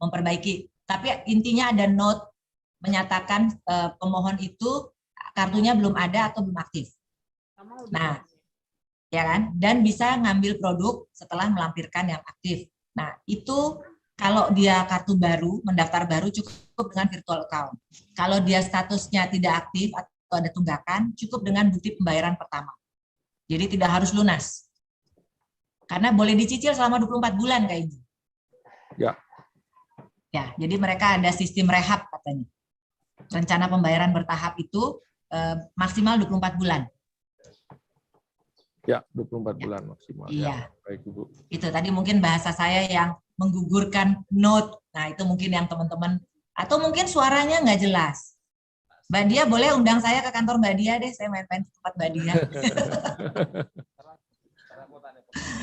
memperbaiki. Tapi intinya ada note menyatakan pemohon itu kartunya belum ada atau belum aktif. Nah, ya kan? Dan bisa ngambil produk setelah melampirkan yang aktif. Nah, itu kalau dia kartu baru, mendaftar baru cukup dengan virtual account. Kalau dia statusnya tidak aktif atau ada tunggakan, cukup dengan bukti pembayaran pertama. Jadi tidak harus lunas. Karena boleh dicicil selama 24 bulan kayaknya. Ya. Ya, jadi mereka ada sistem rehab katanya. Rencana pembayaran bertahap itu maksimal 24 bulan. Ya, 24 bulan maksimal. Iya. Ya, baik Ibu. Itu tadi mungkin bahasa saya yang menggugurkan note. Nah, itu mungkin yang teman-teman, atau mungkin suaranya nggak jelas. Mbak Dia boleh undang saya ke kantor Mbak Dia deh, saya main-main ke tempat Mbak Dia.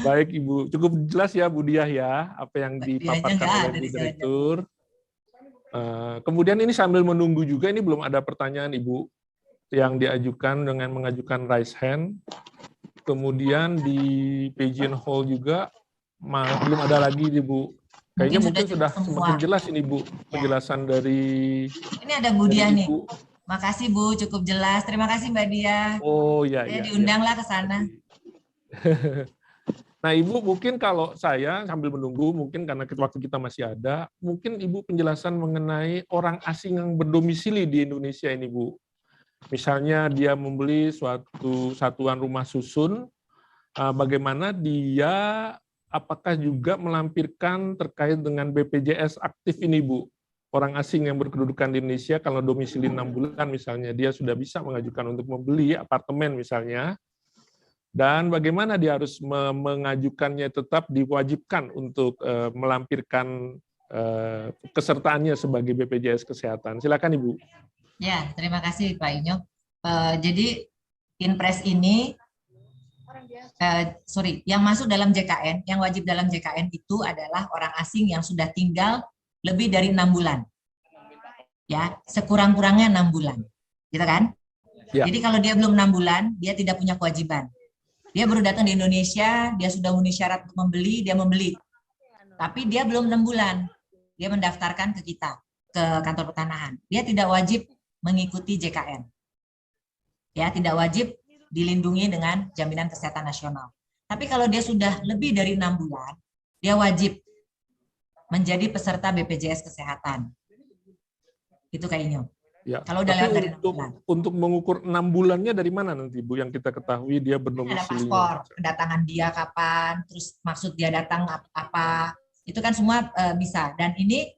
Baik Ibu, cukup jelas ya Bu Diah ya, apa yang Mbak Dianya dipaparkan nggak oleh ada Bu di sana. Direktur. Kemudian ini sambil menunggu juga, ini belum ada pertanyaan Ibu yang diajukan dengan mengajukan raise hand. Kemudian di Pigeon Hall juga belum ada lagi Bu. Kayaknya mungkin sudah cukup semua. semakin jelas ini Bu, penjelasan dari Ini ada Bu Dia nih. Ibu. Makasih Bu, cukup jelas. Terima kasih Mbak Dia. Oh ya, Saya ya. diundanglah ke sana. Nah Ibu, mungkin kalau saya sambil menunggu, mungkin karena waktu kita masih ada, mungkin Ibu penjelasan mengenai orang asing yang berdomisili di Indonesia ini Bu. Misalnya dia membeli suatu satuan rumah susun, bagaimana dia apakah juga melampirkan terkait dengan BPJS aktif ini Bu. Orang asing yang berkedudukan di Indonesia kalau domisili 6 bulan misalnya, dia sudah bisa mengajukan untuk membeli apartemen misalnya, dan bagaimana dia harus mengajukannya tetap diwajibkan untuk melampirkan kesertaannya sebagai BPJS Kesehatan. Silakan Ibu. Ya, terima kasih Pak Inyo. Jadi Inpres ini, yang masuk dalam JKN, yang wajib dalam JKN itu adalah orang asing yang sudah tinggal lebih dari 6 bulan. Ya, sekurang-kurangnya 6 bulan. Gitu kan? Ya. Jadi kalau dia belum 6 bulan, dia tidak punya kewajiban. Dia baru datang di Indonesia, dia sudah memenuhi syarat untuk membeli, dia membeli. Tapi dia belum 6 bulan. Dia mendaftarkan ke kita, ke kantor pertanahan. Dia tidak wajib mengikuti JKN. Ya, tidak wajib dilindungi dengan jaminan kesehatan nasional. Tapi kalau dia sudah lebih dari 6 bulan, dia wajib menjadi peserta BPJS Kesehatan. Itu kayaknya. Ya. Kalau udah lewat dari 6 bulan. Untuk mengukur 6 bulannya dari mana nanti Bu, yang kita ketahui dia Ada berdomisili? paspor, kedatangan dia kapan, terus maksud dia datang apa, itu kan semua bisa. Dan ini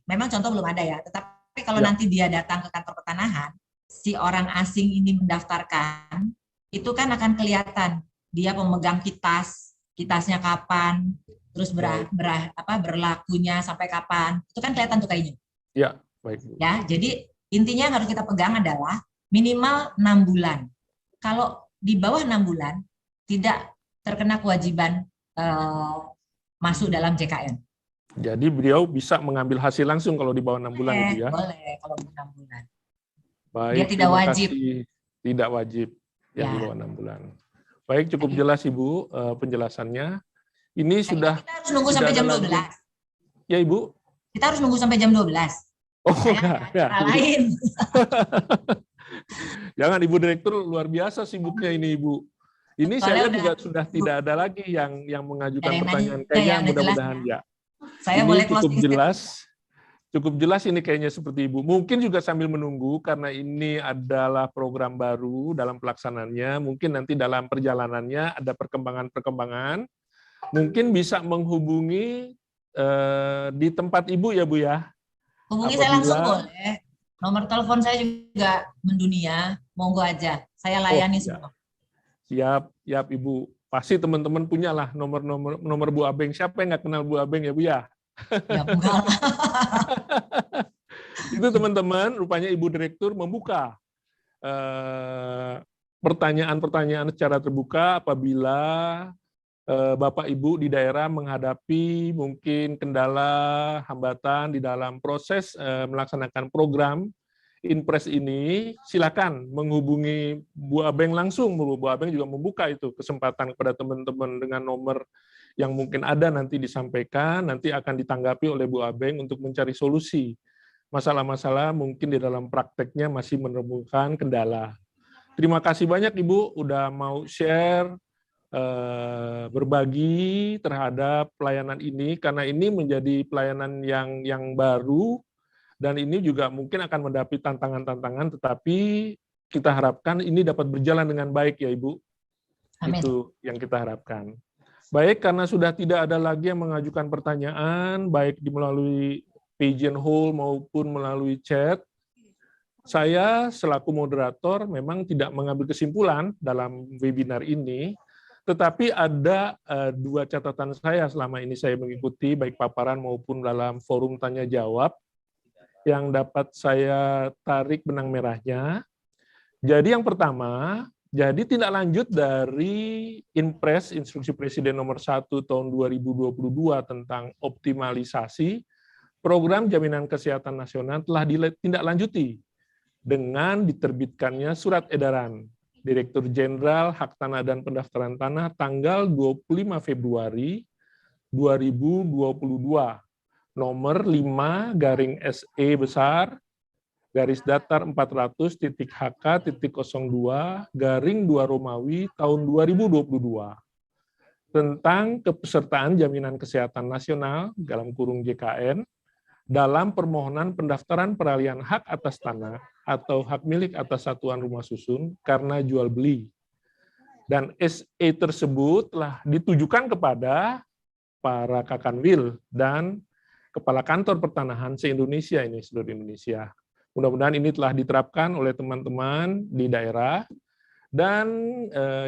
memang contoh belum ada ya. Tetapi kalau nanti dia datang ke kantor pertanahan, si orang asing ini mendaftarkan, itu kan akan kelihatan dia pemegang kitasnya kapan, terus berlakunya sampai kapan, itu kan kelihatan tuh kayaknya. Ya, baik Bu. Ya, jadi intinya yang harus kita pegang adalah minimal 6 bulan. Kalau di bawah 6 bulan tidak terkena kewajiban masuk dalam JKN. Jadi beliau bisa mengambil hasil langsung kalau di bawah 6 bulan itu ya? Boleh kalau 6 bulan. Baik, Dia tidak terima wajib. kasih. Tidak wajib yang di bawah 6 bulan. Baik, cukup jelas Ibu penjelasannya. Ini sudah. Kita harus nunggu sampai jam 12. Ya Ibu. Kita harus nunggu sampai jam 12. Oh, enggak. Lain. Jangan Ibu Direktur, luar biasa sibuknya ini Ibu. Ini saya juga sudah tidak ada lagi yang mengajukan pertanyaan. Kayaknya mudah-mudahan ya. Saya ini boleh cukup jelas. Cukup jelas ini kayaknya seperti Ibu. Mungkin juga sambil menunggu karena ini adalah program baru dalam pelaksanaannya. Mungkin nanti dalam perjalanannya ada perkembangan-perkembangan. Mungkin bisa menghubungi di tempat Ibu ya Bu ya. Hubungi saya langsung boleh. Nomor telepon saya juga mendunia. Monggo aja. Saya layani semua. Siap Ibu. Pasti teman-teman punyalah nomor Bu Abeng. Siapa yang nggak kenal Bu Abeng ya Bu ya? Ya enggak. Itu teman-teman, rupanya Ibu Direktur membuka pertanyaan-pertanyaan secara terbuka apabila Bapak Ibu di daerah menghadapi mungkin kendala, hambatan di dalam proses melaksanakan program Inpres ini, silakan menghubungi Bu Abeng langsung. Bu Abeng juga membuka itu kesempatan kepada teman-teman dengan nomor yang mungkin ada nanti disampaikan, nanti akan ditanggapi oleh Bu Abeng untuk mencari solusi. Masalah-masalah mungkin di dalam prakteknya masih menemukan kendala. Terima kasih banyak Ibu udah mau share, berbagi terhadap pelayanan ini, karena ini menjadi pelayanan yang baru, dan ini juga mungkin akan menghadapi tantangan-tantangan, tetapi kita harapkan ini dapat berjalan dengan baik ya Ibu. Amin. Itu yang kita harapkan. Baik, karena sudah tidak ada lagi yang mengajukan pertanyaan, baik melalui Pigeon Hall maupun melalui chat, Saya selaku moderator memang tidak mengambil kesimpulan dalam webinar ini, tetapi ada dua catatan saya selama ini saya mengikuti baik paparan maupun dalam forum tanya jawab yang dapat saya tarik benang merahnya. Jadi yang pertama, jadi tindak lanjut dari Inpres Instruksi Presiden nomor 1 tahun 2022 tentang optimalisasi program jaminan kesehatan nasional telah ditindaklanjuti dengan diterbitkannya surat edaran Direktur Jenderal Hak Tanah dan Pendaftaran Tanah tanggal 25 Februari 2022 nomor 5/SE besar garis datar 400.HK.02/2 Romawi tahun 2022 tentang kepesertaan jaminan kesehatan nasional dalam kurung JKN dalam permohonan pendaftaran peralihan hak atas tanah atau hak milik atas satuan rumah susun karena jual beli. Dan SE tersebut telah ditujukan kepada para Kakanwil dan Kepala Kantor Pertanahan se-Indonesia ini, seluruh Indonesia. Mudah-mudahan ini telah diterapkan oleh teman-teman di daerah. Dan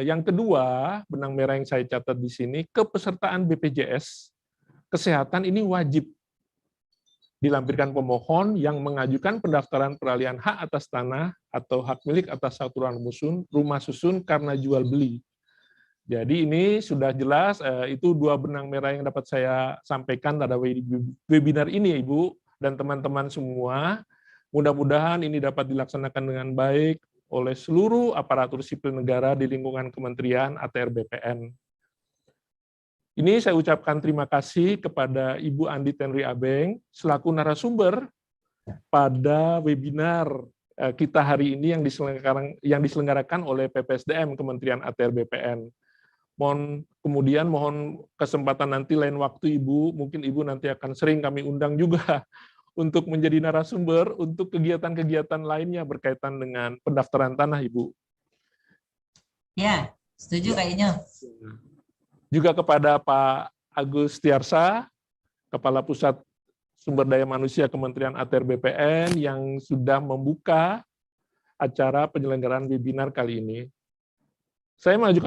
yang kedua, benang merah yang saya catat di sini, kepesertaan BPJS Kesehatan ini wajib dilampirkan pemohon yang mengajukan pendaftaran peralihan hak atas tanah atau hak milik atas satuan rumah susun karena jual beli. Jadi ini sudah jelas, itu dua benang merah yang dapat saya sampaikan pada webinar ini, Ibu dan teman-teman semua. Mudah-mudahan ini dapat dilaksanakan dengan baik oleh seluruh aparatur sipil negara di lingkungan Kementerian ATR BPN. Ini saya ucapkan terima kasih kepada Ibu Andi Tenri Abeng selaku narasumber pada webinar kita hari ini yang diselenggarakan oleh PPSDM Kementerian ATR BPN. Mohon kesempatan nanti lain waktu Ibu, mungkin Ibu nanti akan sering kami undang juga untuk menjadi narasumber untuk kegiatan-kegiatan lainnya berkaitan dengan pendaftaran tanah, Ibu. Ya, setuju kayaknya. Juga kepada Pak Agus Tiarsa, Kepala Pusat Sumber Daya Manusia Kementerian ATR BPN yang sudah membuka acara penyelenggaraan webinar kali ini. Saya mohon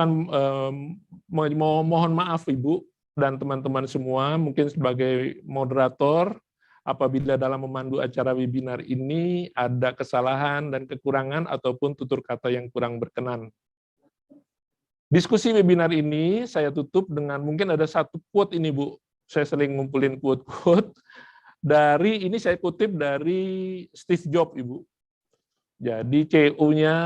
maaf Ibu dan teman-teman semua, mungkin sebagai moderator, apabila dalam memandu acara webinar ini ada kesalahan dan kekurangan ataupun tutur kata yang kurang berkenan. Diskusi webinar ini saya tutup dengan mungkin ada satu quote ini, Bu. Saya sering ngumpulin quote-quote. Ini saya kutip dari Steve Jobs, Ibu. Jadi CEO-nya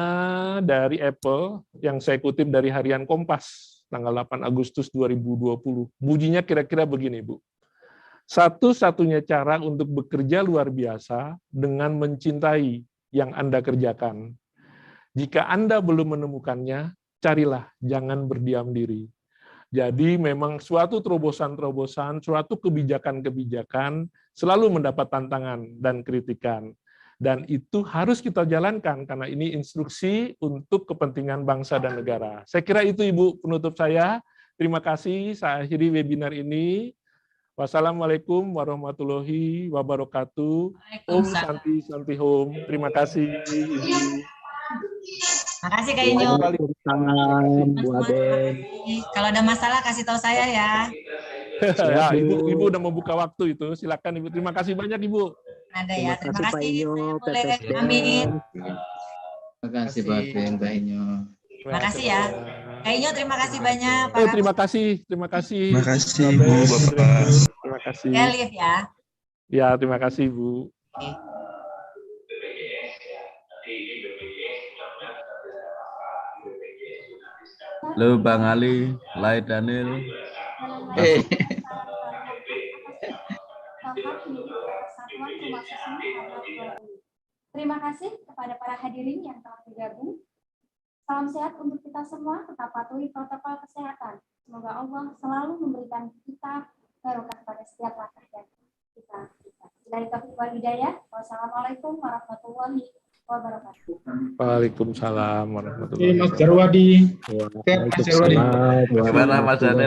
dari Apple yang saya kutip dari Harian Kompas tanggal 8 Agustus 2020. Bunyinya kira-kira begini, Bu. Satu-satunya cara untuk bekerja luar biasa dengan mencintai yang Anda kerjakan. Jika Anda belum menemukannya, carilah, jangan berdiam diri. Jadi memang suatu terobosan-terobosan, suatu kebijakan-kebijakan selalu mendapat tantangan dan kritikan. Dan itu harus kita jalankan, karena ini instruksi untuk kepentingan bangsa dan negara. Saya kira itu Ibu penutup saya. Terima kasih, saya akhiri webinar ini. Wassalamualaikum warahmatullahi wabarakatuh. Om Santi Santi Hom. Terima kasih, Ibu. Makasih Kak Inyo. Kalau ada masalah kasih tahu saya ya. Ya, Ibu udah membuka waktu itu. Silakan Ibu. Terima kasih banyak Ibu. Ada ya. Terima kasih. Boleh PPSDM. amin. Terima kasih Mbak Inyo. Terima kasih ya. Kak Inyo terima kasih banyak. Terima kasih. Terima kasih. Terima kasih Bu, Bapak. Terima kasih. Elif ya. Ya, terima kasih Bu. Oke. Halo Bang Ali, Lai Daniel. Terima kasih kepada para hadirin yang telah bergabung. Salam sehat untuk kita semua, tetap patuhi protokol kesehatan. Semoga Allah selalu memberikan kita barokah pada setiap langkah dan kita. Dari taufiq wal hidayah. Wassalamualaikum warahmatullahi wabarakatuh. Waalaikumsalam warahmatullahi wabarakatuh. Mas Jarwadi. Waalaikumsalam. Gimana Mas Daniel?